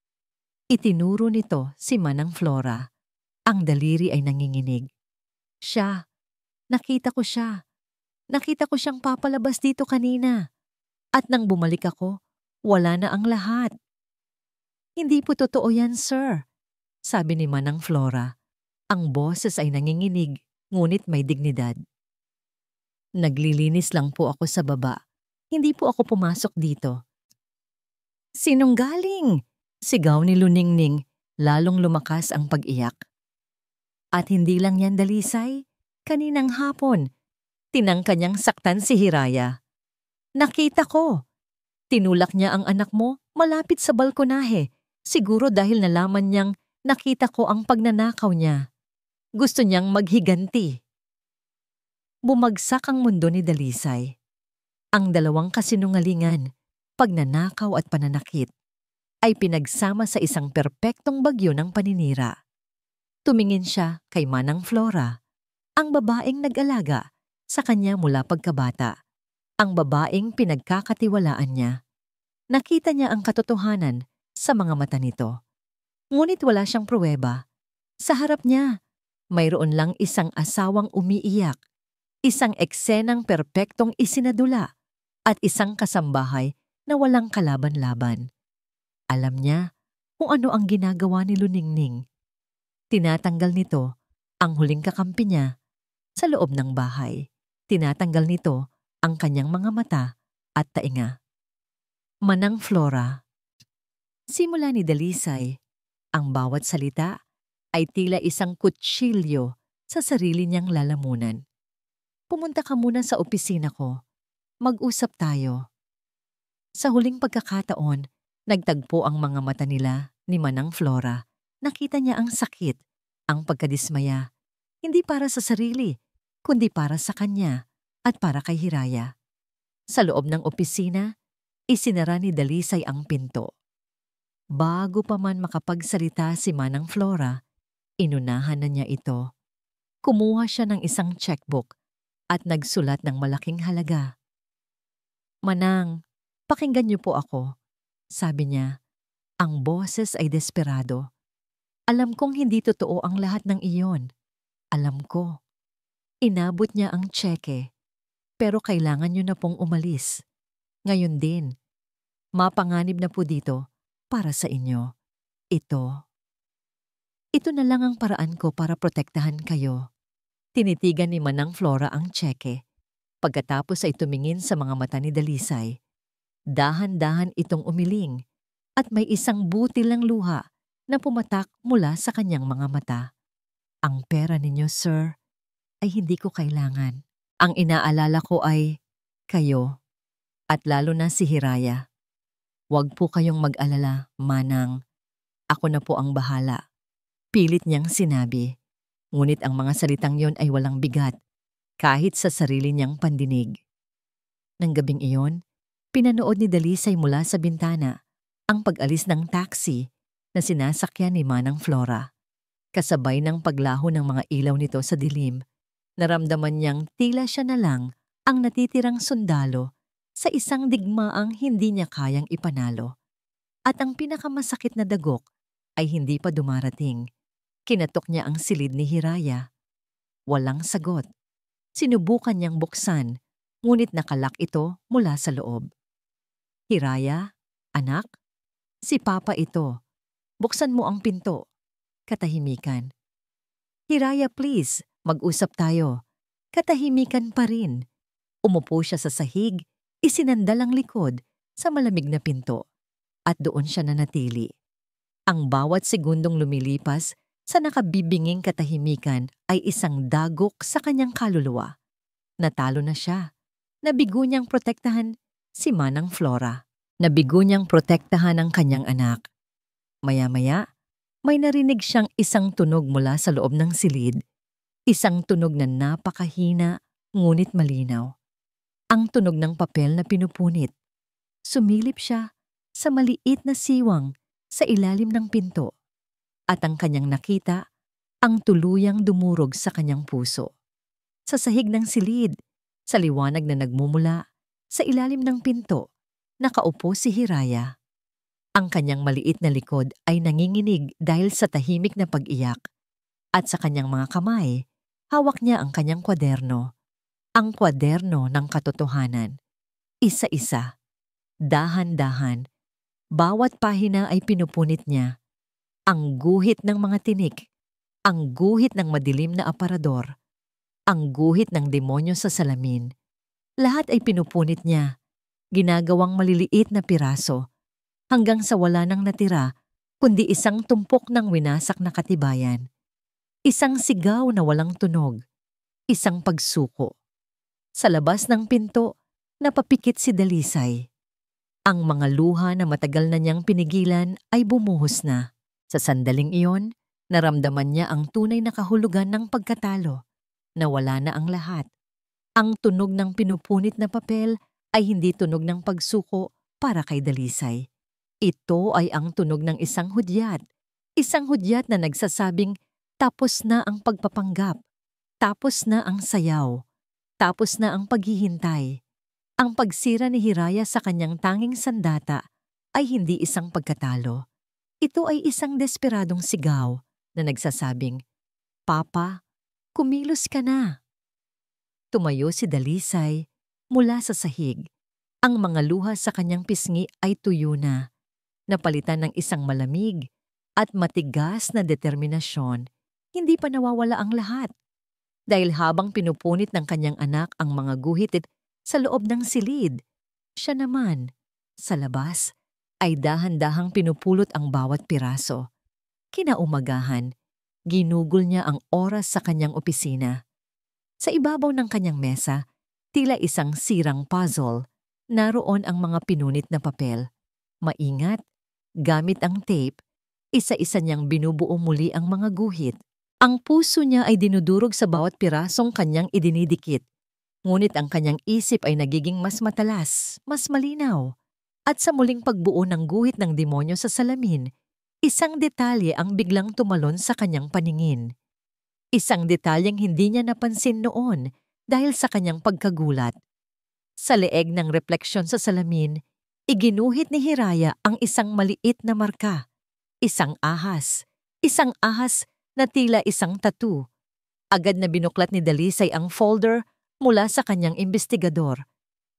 Itinuro nito si Manang Flora. Ang daliri ay nanginginig. Siya, nakita ko siya. Nakita ko siyang papalabas dito kanina. At nang bumalik ako, wala na ang lahat. Hindi po totoo yan, sir, sabi ni Manang Flora. Ang boses ay nanginginig, ngunit may dignidad. Naglilinis lang po ako sa baba. Hindi po ako pumasok dito. Sinunggaling! Sigaw ni Luningning, lalong lumakas ang pag-iyak. At hindi lang yan, Dalisay. Kaninang hapon, tinangka niyang saktan si Hiraya. Nakita ko. Tinulak niya ang anak mo malapit sa balkonahe. Siguro dahil nalaman niyang nakita ko ang pagnanakaw niya. Gusto niyang maghiganti. Bumagsak ang mundo ni Dalisay. Ang dalawang kasinungalingan, pagnanakaw at pananakit, ay pinagsama sa isang perpektong bagyo ng paninira. Tumingin siya kay Manang Flora, ang babaeng nag-alaga sa kanya mula pagkabata, ang babaeng pinagkakatiwalaan niya. Nakita niya ang katotohanan sa mga mata nito. Ngunit wala siyang pruweba. Sa harap niya, mayroon lang isang asawang umiiyak, isang eksenang perpektong isinadula, at isang kasambahay na walang kalaban-laban. Alam niya kung ano ang ginagawa ni Luningning. Tinatanggal nito ang huling kakampi niya sa loob ng bahay. Tinatanggal nito ang kanyang mga mata at tainga. Manang Flora. Simula ni Dalisay, ang bawat salita ay tila isang kutsilyo sa sarili niyang lalamunan. Pumunta ka muna sa opisina ko. Mag-usap tayo. Sa huling pagkakataon, nagtagpo ang mga mata nila ni Manang Flora. Nakita niya ang sakit, ang pagkadismaya. Hindi para sa sarili, kundi para sa kanya at para kay Hiraya. Sa loob ng opisina, isinara ni Dalisay ang pinto. Bago pa man makapagsalita si Manang Flora, inunahan na niya ito. Kumuha siya ng isang checkbook at nagsulat ng malaking halaga. Manang, pakinggan niyo po ako, sabi niya. Ang boses ay desperado. Alam kong hindi totoo ang lahat ng iyon. Alam ko. Inabot niya ang tseke, pero kailangan niyo na pong umalis. Ngayon din, mapanganib na po dito para sa inyo. Ito na lang ang paraan ko para protektahan kayo. Tinitigan ni Manang Flora ang tseke. Pagkatapos ay tumingin sa mga mata ni Dalisay. Dahan-dahan itong umiling at may isang butil ng luha na pumatak mula sa kanyang mga mata. Ang pera ninyo, sir, ay hindi ko kailangan. Ang inaalala ko ay kayo at lalo na si Hiraya. Huwag po kayong mag-alala, Manang. Ako na po ang bahala. Pilit niyang sinabi. Ngunit ang mga salitang yon ay walang bigat, kahit sa sarili niyang pandinig. Nang gabing iyon, pinanood ni Dalisay mula sa bintana ang pag-alis ng taxi na sinasakyan ni Manang Flora. Kasabay ng paglaho ng mga ilaw nito sa dilim, naramdaman niyang tila siya na lang ang natitirang sundalo sa isang digmaang hindi niya kayang ipanalo. At ang pinakamasakit na dagok ay hindi pa dumarating. Kinatok niya ang silid ni Hiraya. Walang sagot. Sinubukan niyang buksan, ngunit nakalak ito mula sa loob. Hiraya, anak? Si Papa ito. Buksan mo ang pinto. Katahimikan. Hiraya, please, mag-usap tayo. Katahimikan pa rin. Umupo siya sa sahig, isinandal ang likod sa malamig na pinto. At doon siya nanatili. Ang bawat segundong lumilipas sa nakabibinging katahimikan ay isang dagok sa kanyang kaluluwa. Natalo na siya. Nabigo niyang protektahan si Manang Flora. Nabigo niyang protektahan ang kanyang anak. Maya-maya, may narinig siyang isang tunog mula sa loob ng silid. Isang tunog na napakahina ngunit malinaw. Ang tunog ng papel na pinupunit. Sumilip siya sa maliit na siwang sa ilalim ng pinto. At ang kanyang nakita, ang tuluyang dumurog sa kanyang puso. Sa sahig ng silid, sa liwanag na nagmumula, sa ilalim ng pinto, nakaupo si Hiraya. Ang kanyang maliit na likod ay nanginginig dahil sa tahimik na pag-iyak. At sa kanyang mga kamay, hawak niya ang kanyang kwaderno. Ang kwaderno ng katotohanan. Isa-isa, dahan-dahan, bawat pahina ay pinupunit niya. Ang guhit ng mga tinik, ang guhit ng madilim na aparador, ang guhit ng demonyo sa salamin. Lahat ay pinupunit niya, ginagawang maliliit na piraso, hanggang sa wala nang natira, kundi isang tumpok ng winasak na katibayan. Isang sigaw na walang tunog, isang pagsuko. Sa labas ng pinto, napapikit si Dalisay. Ang mga luha na matagal na niyang pinigilan ay bumuhos na. Sa sandaling iyon, naramdaman niya ang tunay na kahulugan ng pagkatalo, na wala na ang lahat. Ang tunog ng pinupunit na papel ay hindi tunog ng pagsuko para kay Dalisay. Ito ay ang tunog ng isang hudyat na nagsasabing tapos na ang pagpapanggap, tapos na ang sayaw, tapos na ang paghihintay. Ang pagsira ni Hiraya sa kanyang tanging sandata ay hindi isang pagkatalo. Ito ay isang desperadong sigaw na nagsasabing, Papa, kumilos ka na. Tumayo si Dalisay mula sa sahig. Ang mga luha sa kanyang pisngi ay tuyo na. Napalitan ng isang malamig at matigas na determinasyon. Hindi pa nawawala ang lahat. Dahil habang pinupunit ng kanyang anak ang mga guhit sa loob ng silid, siya naman, sa labas, ay dahan-dahang pinupulot ang bawat piraso. Kinaumagahan, ginugol niya ang oras sa kanyang opisina. Sa ibabaw ng kanyang mesa, tila isang sirang puzzle, naroon ang mga pinunit na papel. Maingat, gamit ang tape, isa-isa niyang binubuo muli ang mga guhit. Ang puso niya ay dinudurog sa bawat pirasong kanyang idinidikit. Ngunit ang kanyang isip ay nagiging mas matalas, mas malinaw. At sa muling pagbuo ng guhit ng demonyo sa salamin, isang detalye ang biglang tumalon sa kanyang paningin. Isang detalyeng hindi niya napansin noon dahil sa kanyang pagkagulat. Sa leeg ng refleksyon sa salamin, Iginuhit ni Hiraya ang isang maliit na marka, isang ahas na tila isang tattoo. Agad na binuklat ni Dalisay ang folder mula sa kanyang imbestigador.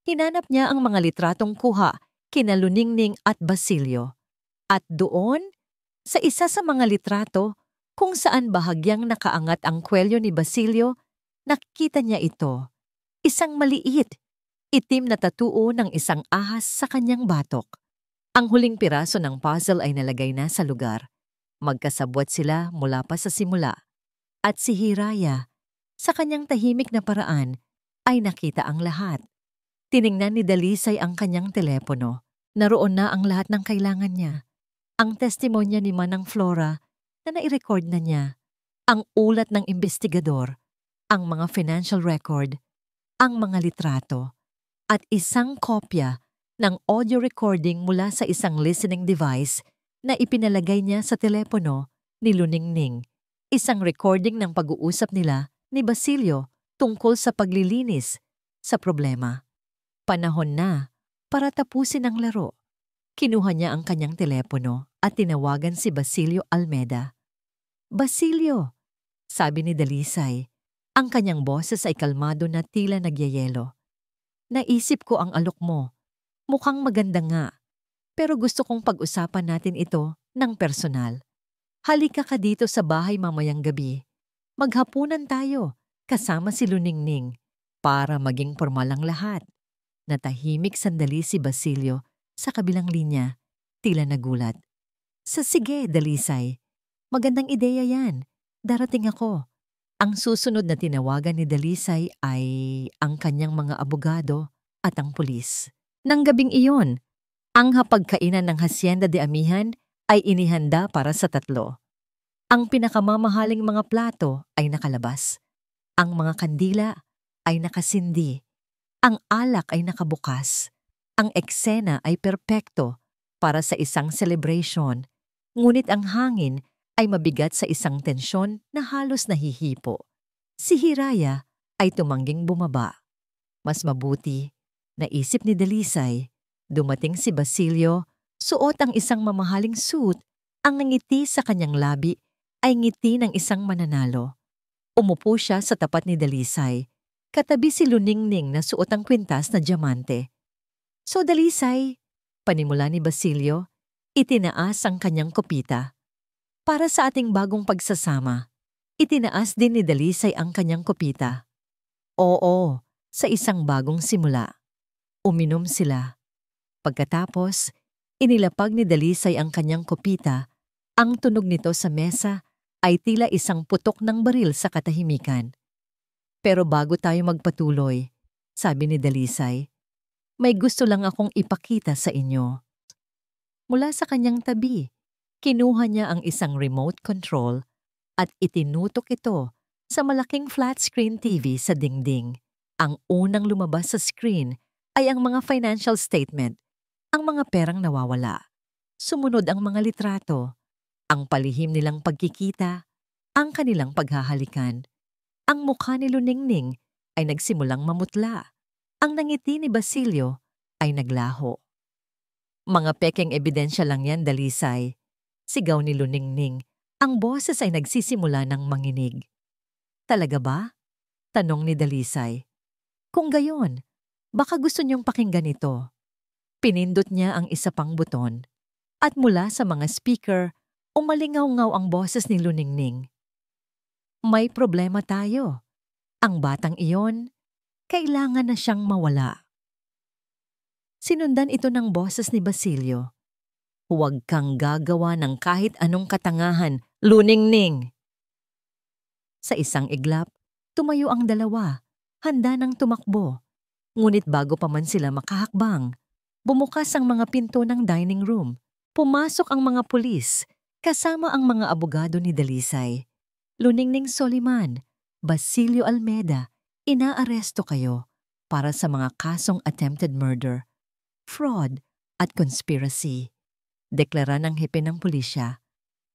Hinanap niya ang mga litratong kuha kina Luningning at Basilio. At doon, sa isa sa mga litrato, kung saan bahagyang nakaangat ang kwelyo ni Basilio, nakita niya ito. Isang maliit, itim na tattoo ng isang ahas sa kanyang batok. Ang huling piraso ng puzzle ay nalagay na sa lugar. Magkasabwat sila mula pa sa simula. At si Hiraya, sa kanyang tahimik na paraan, ay nakita ang lahat. Tiningnan ni Dalisay ang kanyang telepono. Naroon na ang lahat ng kailangan niya. Ang testimonya ni Manang Flora na nai-record na niya. Ang ulat ng investigador, ang mga financial record, ang mga litrato, at isang kopya ng audio recording mula sa isang listening device na ipinalagay niya sa telepono ni Luningning. Isang recording ng pag-uusap nila ni Basilio tungkol sa paglilinis sa problema. Panahon na para tapusin ang laro. Kinuha niya ang kanyang telepono at tinawagan si Basilio Almeda. "Basilio," sabi ni Dalisay. Ang kanyang boses ay kalmado na tila nagyayelo. "Naisip ko ang alok mo. Mukhang maganda nga. Pero gusto kong pag-usapan natin ito ng personal. Halika ka dito sa bahay mamayang gabi. Maghapunan tayo kasama si Luningning para maging formal ang lahat." Natahimik sandali si Basilio sa kabilang linya, tila nagulat. Sige, Dalisay. Magandang ideya yan. Darating ako." Ang susunod na tinawagan ni Dalisay ay ang kanyang mga abogado at ang pulis. Nang gabing iyon, ang hapagkainan ng Hacienda de Amihan ay inihanda para sa tatlo. Ang pinakamamahaling mga plato ay nakalabas. Ang mga kandila ay nakasindi. Ang alak ay nakabukas. Ang eksena ay perpekto para sa isang celebration, ngunit ang hangin ay mabigat sa isang tensyon na halos nahihipo. Si Hiraya ay tumangging bumaba. Mas mabuti, naisip ni Dalisay, dumating si Basilio, suot ang isang mamahaling suit, ang ngiti sa kanyang labi ay ngiti ng isang mananalo. Umupo siya sa tapat ni Dalisay, katabi si Luningning na suot ang kwintas na diamante. "So Dalisay," panimula ni Basilio, itinaas ang kanyang kopita. Para sa ating bagong pagsasama, itinaas din ni Dalisay ang kanyang kopita. Oo, sa isang bagong simula. Uminom sila. Pagkatapos, inilapag ni Dalisay ang kanyang kopita. Ang tunog nito sa mesa ay tila isang putok ng baril sa katahimikan. "Pero bago tayo magpatuloy," sabi ni Dalisay, "may gusto lang akong ipakita sa inyo." Mula sa kanyang tabi, kinuha niya ang isang remote control at itinutok ito sa malaking flat-screen TV sa dingding. Ang unang lumabas sa screen ay ang mga financial statement, ang mga perang nawawala. Sumunod ang mga litrato, ang palihim nilang pagkikita, ang kanilang paghahalikan. Ang mukha ni Luningning ay nagsimulang mamutla. Ang nangiti ni Basilio ay naglaho. "Mga pekeng ebidensya lang yan, Dalisay," sigaw ni Luningning. Ang boses ay nagsisimula ng manginig. "Talaga ba?" tanong ni Dalisay. "Kung gayon, baka gusto niyong pakinggan ito." Pinindot niya ang isa pang buton at mula sa mga speaker, umalingaw-ngaw ang boses ni Luningning. "May problema tayo. Ang batang iyon, kailangan na siyang mawala." Sinundan ito ng boses ni Basilio. "Huwag kang gagawa ng kahit anong katangahan, Luningning." Sa isang iglap, tumayo ang dalawa, handa ng tumakbo. Ngunit bago pa man sila makahakbang, bumukas ang mga pinto ng dining room. Pumasok ang mga pulis, kasama ang mga abogado ni Dalisay. "Luningning Soliman, Basilio Almeda, inaaresto kayo para sa mga kasong attempted murder, fraud at conspiracy," deklara ng hepe ng pulisya.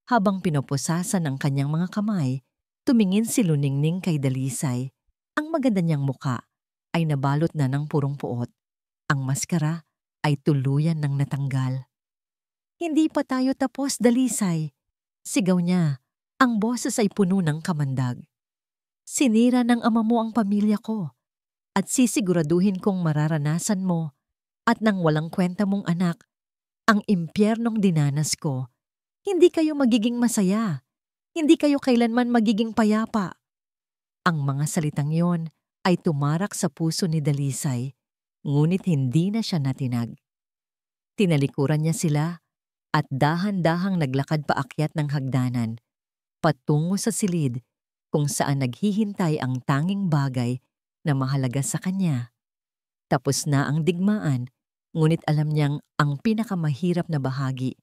Habang pinoposasan ang kanyang mga kamay, tumingin si Luningning kay Dalisay. Ang maganda niyang muka ay nabalot na ng purong puot. Ang maskara ay tuluyan ng natanggal. Hindi pa tayo tapos, Dalisay. Sigaw niya. Ang boses ay puno ng kamandag. Sinira ng ama mo ang pamilya ko at sisiguraduhin kong mararanasan mo at nang walang kwenta mong anak ang impyernong dinanas ko. Hindi kayo magiging masaya. Hindi kayo kailanman magiging payapa. Ang mga salitang yon ay tumarak sa puso ni Dalisay, ngunit hindi na siya natinag. Tinalikuran niya sila at dahan-dahang naglakad paakyat ng hagdanan, patungo sa silid kung saan naghihintay ang tanging bagay na mahalaga sa kanya. Tapos na ang digmaan, ngunit alam niyang ang pinakamahirap na bahagi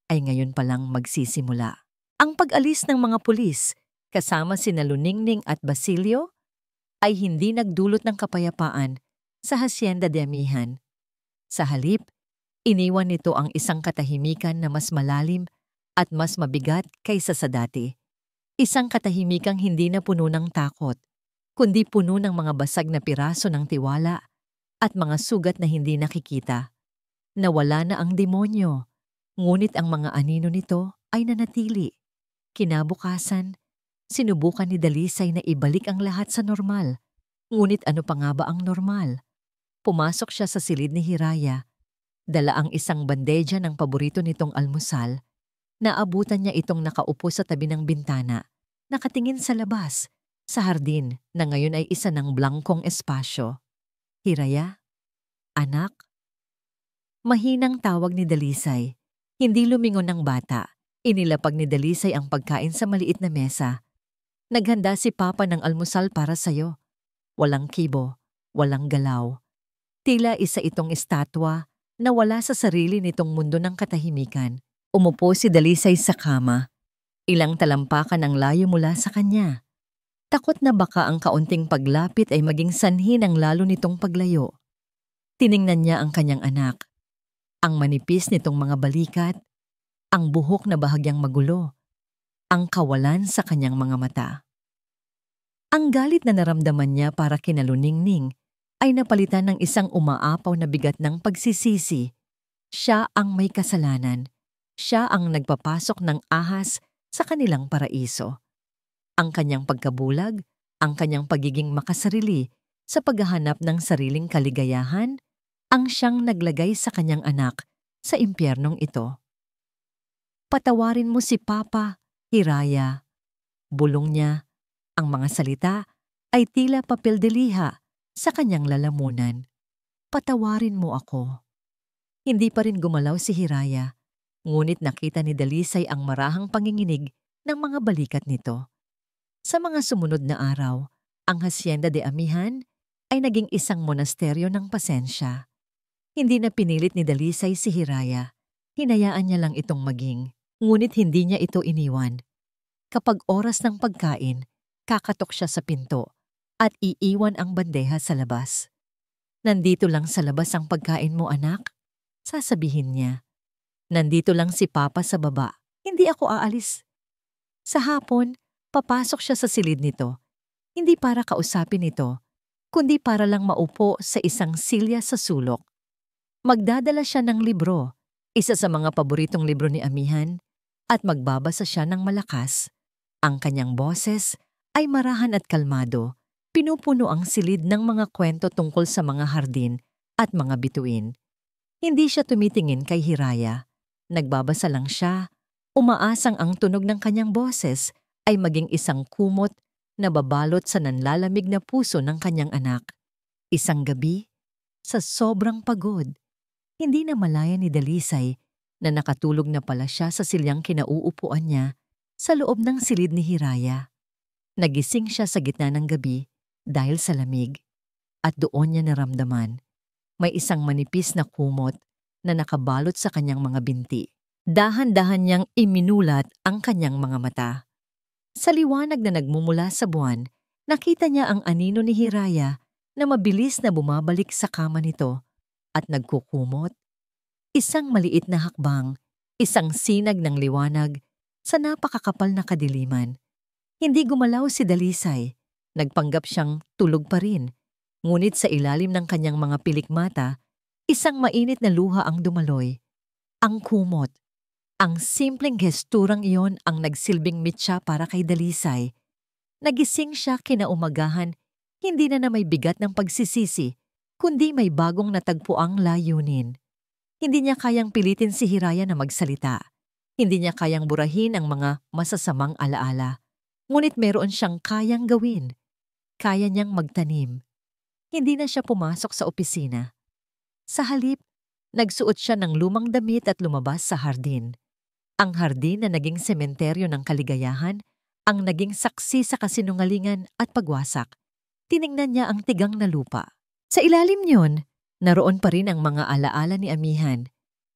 ay ngayon palang magsisimula. Ang pag-alis ng mga pulis, kasama sina Luningning at Basilio, ay hindi nagdulot ng kapayapaan sa Hacienda de Amihan. Sa halip, iniwan nito ang isang katahimikan na mas malalim at mas mabigat kaysa sa dati. Isang katahimikang hindi na puno ng takot, kundi puno ng mga basag na piraso ng tiwala at mga sugat na hindi nakikita. Nawala na ang demonyo, ngunit ang mga anino nito ay nanatili. Kinabukasan, sinubukan ni Dalisay na ibalik ang lahat sa normal. Ngunit ano pa nga ba ang normal? Pumasok siya sa silid ni Hiraya. Dala ang isang bandeja ng paborito nitong almusal. Naabutan niya itong nakaupo sa tabi ng bintana, nakatingin sa labas, sa hardin na ngayon ay isa ng blangkong espasyo. Hiraya? Anak? Mahinang tawag ni Dalisay. Hindi lumingon ng bata. Inilapag ni Dalisay ang pagkain sa maliit na mesa. Naghanda si Papa ng almusal para sa'yo. Walang kibo, walang galaw. Tila isa itong estatwa na wala sa sarili nitong mundo ng katahimikan. Umupo si Dalisay sa kama. Ilang talampakan ang layo mula sa kanya. Takot na baka ang kaunting paglapit ay maging sanhi ng lalo nitong paglayo. Tiningnan niya ang kanyang anak. Ang manipis nitong mga balikat, ang buhok na bahagyang magulo, ang kawalan sa kanyang mga mata. Ang galit na naramdaman niya para kina Luningning ay napalitan ng isang umaapaw na bigat ng pagsisisi. Siya ang may kasalanan. Siya ang nagpapasok ng ahas sa kanilang paraiso. Ang kanyang pagkabulag, ang kanyang pagiging makasarili sa paghahanap ng sariling kaligayahan, ang siyang naglagay sa kanyang anak sa impyernong ito. Patawarin mo si Papa, Hiraya. Bulong niya. Ang mga salita ay tila papel de liha sa kanyang lalamunan. Patawarin mo ako. Hindi pa rin gumalaw si Hiraya, ngunit nakita ni Dalisay ang marahang panginginig ng mga balikat nito. Sa mga sumunod na araw, ang Hacienda de Amihan ay naging isang monasteryo ng pasensya. Hindi na pinilit ni Dalisay si Hiraya. Hinayaan niya lang itong maging, ngunit hindi niya ito iniwan. Kapag oras ng pagkain, kakatok siya sa pinto at iiwan ang bandeha sa labas. Nandito lang sa labas ang pagkain mo, anak, sasabihin niya. Nandito lang si Papa sa baba, hindi ako aalis. Sa hapon, papasok siya sa silid nito, hindi para kausapin ito, kundi para lang maupo sa isang silya sa sulok. Magdadala siya ng libro, isa sa mga paboritong libro ni Amihan, at magbabasa siya ng malakas. Ang kanyang boses ay marahan at kalmado, pinupuno ang silid ng mga kwento tungkol sa mga hardin at mga bituin. Hindi siya tumitingin kay Hiraya. Nagbabasa lang siya, umaasang ang tunog ng kanyang boses ay maging isang kumot na babalot sa nanlalamig na puso ng kanyang anak. Isang gabi, sa sobrang pagod, hindi na malaya ni Dalisay na nakatulog na pala siya sa silyang kinauupuan niya sa loob ng silid ni Hiraya. Nagising siya sa gitna ng gabi dahil sa lamig at doon niya naramdaman may isang manipis na kumot na nakabalot sa kanyang mga binti. Dahan-dahan niyang iminulat ang kanyang mga mata. Sa liwanag na nagmumula sa buwan, nakita niya ang anino ni Hiraya na mabilis na bumabalik sa kama nito at nagkukumot. Isang maliit na hakbang, isang sinag ng liwanag sa napakakapal na kadiliman. Hindi gumalaw si Dalisay. Nagpanggap siyang tulog pa rin. Ngunit sa ilalim ng kanyang mga pilikmata, Isang mainit na luha ang dumaloy. Ang kumot. Ang simpleng gesturang iyon ang nagsilbing mitya para kay Dalisay. Nagising siya kinaumagahan, hindi na may bigat ng pagsisisi, kundi may bagong natagpuang layunin. Hindi niya kayang pilitin si Hiraya na magsalita. Hindi niya kayang burahin ang mga masasamang alaala. Ngunit meron siyang kayang gawin. Kaya niyang magtanim. Hindi na siya pumasok sa opisina. Sa halip, nagsuot siya ng lumang damit at lumabas sa hardin. Ang hardin na naging sementeryo ng kaligayahan, ang naging saksi sa kasinungalingan at pagwasak. Tiningnan niya ang tigang na lupa. Sa ilalim niyon, naroon pa rin ang mga alaala ni Amihan.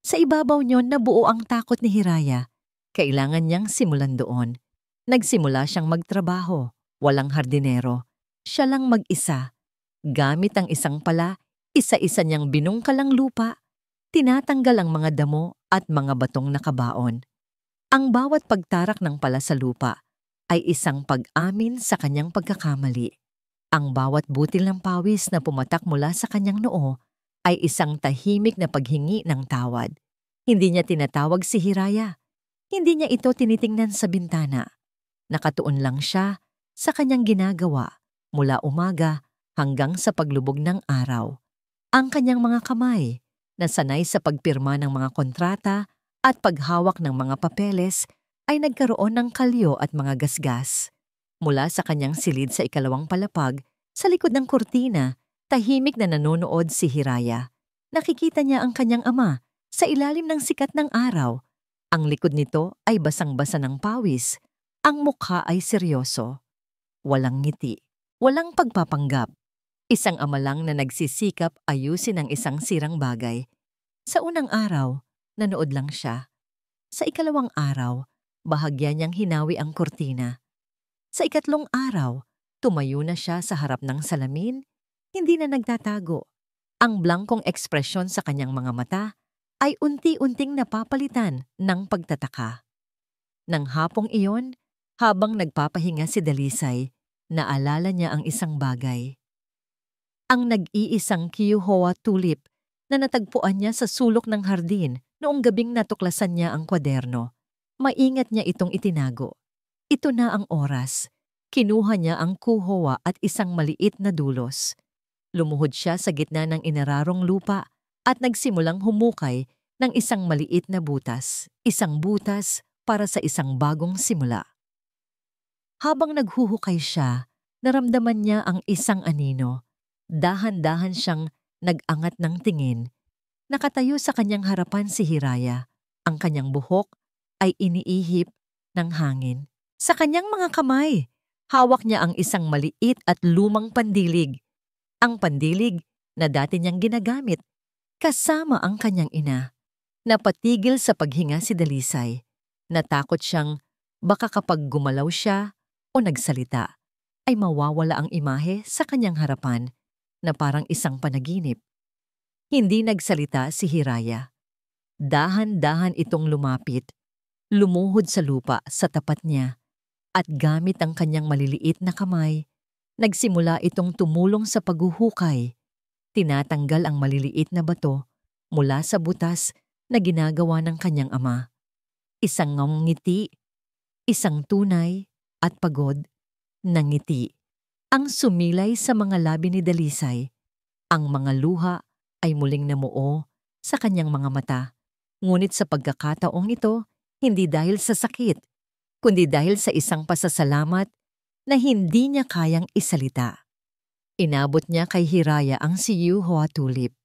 Sa ibabaw niyon nabuo ang takot ni Hiraya. Kailangan niyang simulan doon. Nagsimula siyang magtrabaho. Walang hardinero. Siya lang mag-isa. Gamit ang isang pala, isa-isa niyang binungkalang lupa, tinatanggal ang mga damo at mga batong nakabaon. Ang bawat pagtarak ng pala sa lupa ay isang pag-amin sa kanyang pagkakamali. Ang bawat butil ng pawis na pumatak mula sa kanyang noo ay isang tahimik na paghingi ng tawad. Hindi niya tinatawag si Hiraya. Hindi niya ito tinitingnan sa bintana. Nakatuon lang siya sa kanyang ginagawa mula umaga hanggang sa paglubog ng araw. Ang kanyang mga kamay, na sanay sa pagpirma ng mga kontrata at paghawak ng mga papeles, ay nagkaroon ng kalyo at mga gasgas. Mula sa kanyang silid sa ikalawang palapag, sa likod ng kurtina, tahimik na nanonood si Hiraya. Nakikita niya ang kanyang ama sa ilalim ng sikat ng araw. Ang likod nito ay basang-basa ng pawis. Ang mukha ay seryoso. Walang ngiti, walang pagpapanggap. Isang ama lang na nagsisikap ayusin ang isang sirang bagay. Sa unang araw, nanood lang siya. Sa ikalawang araw, bahagya niyang hinawi ang kurtina. Sa ikatlong araw, tumayo na siya sa harap ng salamin, hindi na nagtatago. Ang blangkong ekspresyon sa kanyang mga mata ay unti-unting napapalitan ng pagtataka. Nang hapong iyon, habang nagpapahinga si Dalisay, naalala niya ang isang bagay. Ang nag-iisang Kiuhawa tulip na natagpuan niya sa sulok ng hardin noong gabing natuklasan niya ang kwaderno. Maingat niya itong itinago. Ito na ang oras. Kinuha niya ang kuhawa at isang maliit na dulos. Lumuhod siya sa gitna ng inararong lupa at nagsimulang humukay ng isang maliit na butas. Isang butas para sa isang bagong simula. Habang naghuhukay siya, naramdaman niya ang isang anino. Dahan-dahan siyang nag-angat ng tingin. Nakatayo sa kanyang harapan si Hiraya. Ang kanyang buhok ay iniihip ng hangin. Sa kanyang mga kamay, hawak niya ang isang maliit at lumang pandilig. Ang pandilig na dati niyang ginagamit kasama ang kanyang ina. Napatigil sa paghinga si Dalisay. Natakot siyang baka kapag gumalaw siya o nagsalita, ay mawawala ang imahe sa kanyang harapan na parang isang panaginip. Hindi nagsalita si Hiraya. Dahan-dahan itong lumapit, lumuhod sa lupa sa tapat niya, at gamit ang kanyang maliliit na kamay, nagsimula itong tumulong sa paghuhukay. Tinatanggal ang maliliit na bato mula sa butas na ginagawa ng kanyang ama. Isang ngiti, isang tunay at pagod na ngiti ang sumilay sa mga labi ni Dalisay. Ang mga luha ay muling namuo sa kanyang mga mata. Ngunit sa pagkakataong ito, hindi dahil sa sakit, kundi dahil sa isang pasasalamat na hindi niya kayang isalita. Inabot niya kay Hiraya ang Kiuhawa tulip.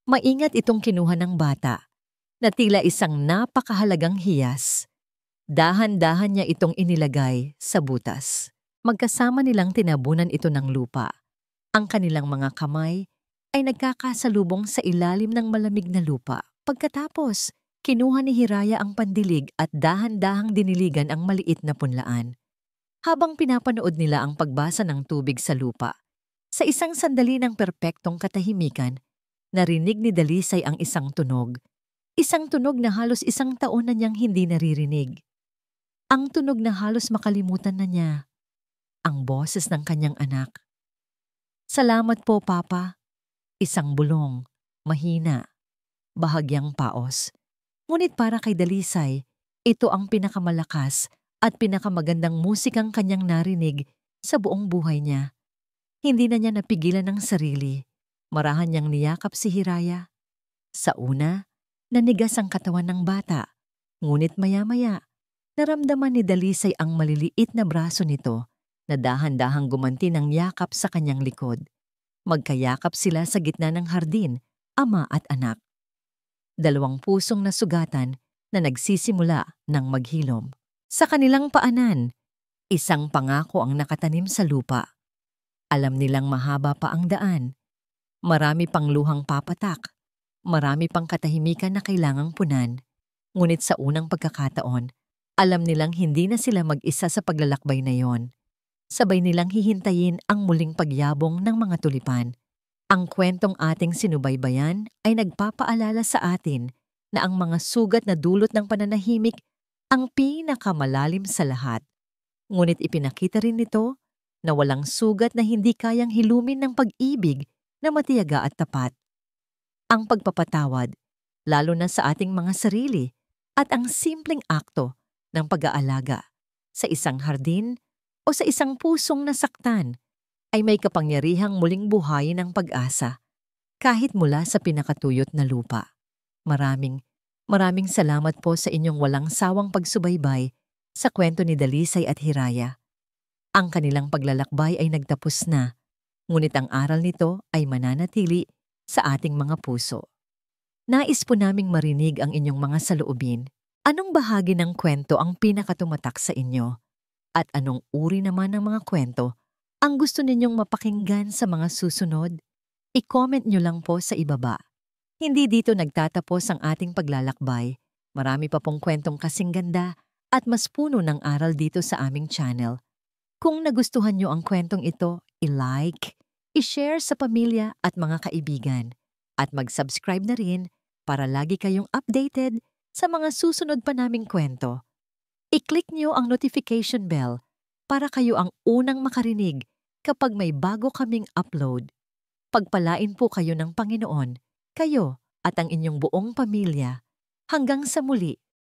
Maingat itong kinuha ng bata, na tila isang napakahalagang hiyas. Dahan-dahan niya itong inilagay sa butas. Magkasama nilang tinabunan ito ng lupa. Ang kanilang mga kamay ay nagkakasalubong sa ilalim ng malamig na lupa. Pagkatapos, kinuha ni Hiraya ang pandilig at dahan-dahang diniligan ang maliit na punlaan. Habang pinapanood nila ang pagbasa ng tubig sa lupa, sa isang sandali ng perpektong katahimikan, narinig ni Dalisay ang isang tunog. Isang tunog na halos isang taon na niyang hindi naririnig. Ang tunog na halos makalimutan na niya. Ang boses ng kanyang anak. "Salamat po, Papa." Isang bulong. mahina, bahagyang paos. Ngunit para kay Dalisay, ito ang pinakamalakas at pinakamagandang musikang kanyang narinig sa buong buhay niya. Hindi na niya napigilan ang sarili. Marahan niyang niyakap si Hiraya. Sa una, nanigas ang katawan ng bata. Ngunit maya-maya, naramdaman ni Dalisay ang maliliit na braso nito na dahan-dahang gumanti ng yakap sa kanyang likod. Magkayakap sila sa gitna ng hardin, ama at anak. Dalawang pusong nasugatan na nagsisimula ng maghilom. Sa kanilang paanan, isang pangako ang nakatanim sa lupa. Alam nilang mahaba pa ang daan. Marami pang luhang papatak. Marami pang katahimikan na kailangang punan. Ngunit sa unang pagkakataon, alam nilang hindi na sila mag-isa sa paglalakbay na yon. Sabay nilang hihintayin ang muling pagyabong ng mga tulipan. Ang kwentong ating sinubaybayan ay nagpapaalala sa atin na ang mga sugat na dulot ng pananahimik ang pinakamalalim sa lahat. Ngunit ipinakita rin nito na walang sugat na hindi kayang hilumin ng pag-ibig na matiyaga at tapat. Ang pagpapatawad, lalo na sa ating mga sarili, at ang simpleng akto ng pag-aalaga sa isang hardin o sa isang pusong nasaktan ay may kapangyarihang muling buhayin ang pag-asa kahit mula sa pinakatuyot na lupa. Maraming salamat po sa inyong walang sawang pagsubaybay sa kwento ni Dalisay at Hiraya. Ang kanilang paglalakbay ay nagtapos na, ngunit ang aral nito ay mananatili sa ating mga puso. Nais po naming marinig ang inyong mga saloobin. Anong bahagi ng kwento ang pinakatumatak sa inyo? At anong uri naman ng mga kwento ang gusto ninyong mapakinggan sa mga susunod? I-comment nyo lang po sa ibaba. Hindi dito nagtatapos ang ating paglalakbay. Marami pa pong kwentong kasing ganda at mas puno ng aral dito sa aming channel. Kung nagustuhan nyo ang kwentong ito, i-like, i-share sa pamilya at mga kaibigan. At mag-subscribe na rin para lagi kayong updated sa mga susunod pa naming kwento. I-click nyo ang notification bell para kayo ang unang makarinig kapag may bago kaming upload. Pagpalain po kayo ng Panginoon, kayo at ang inyong buong pamilya. Hanggang sa muli.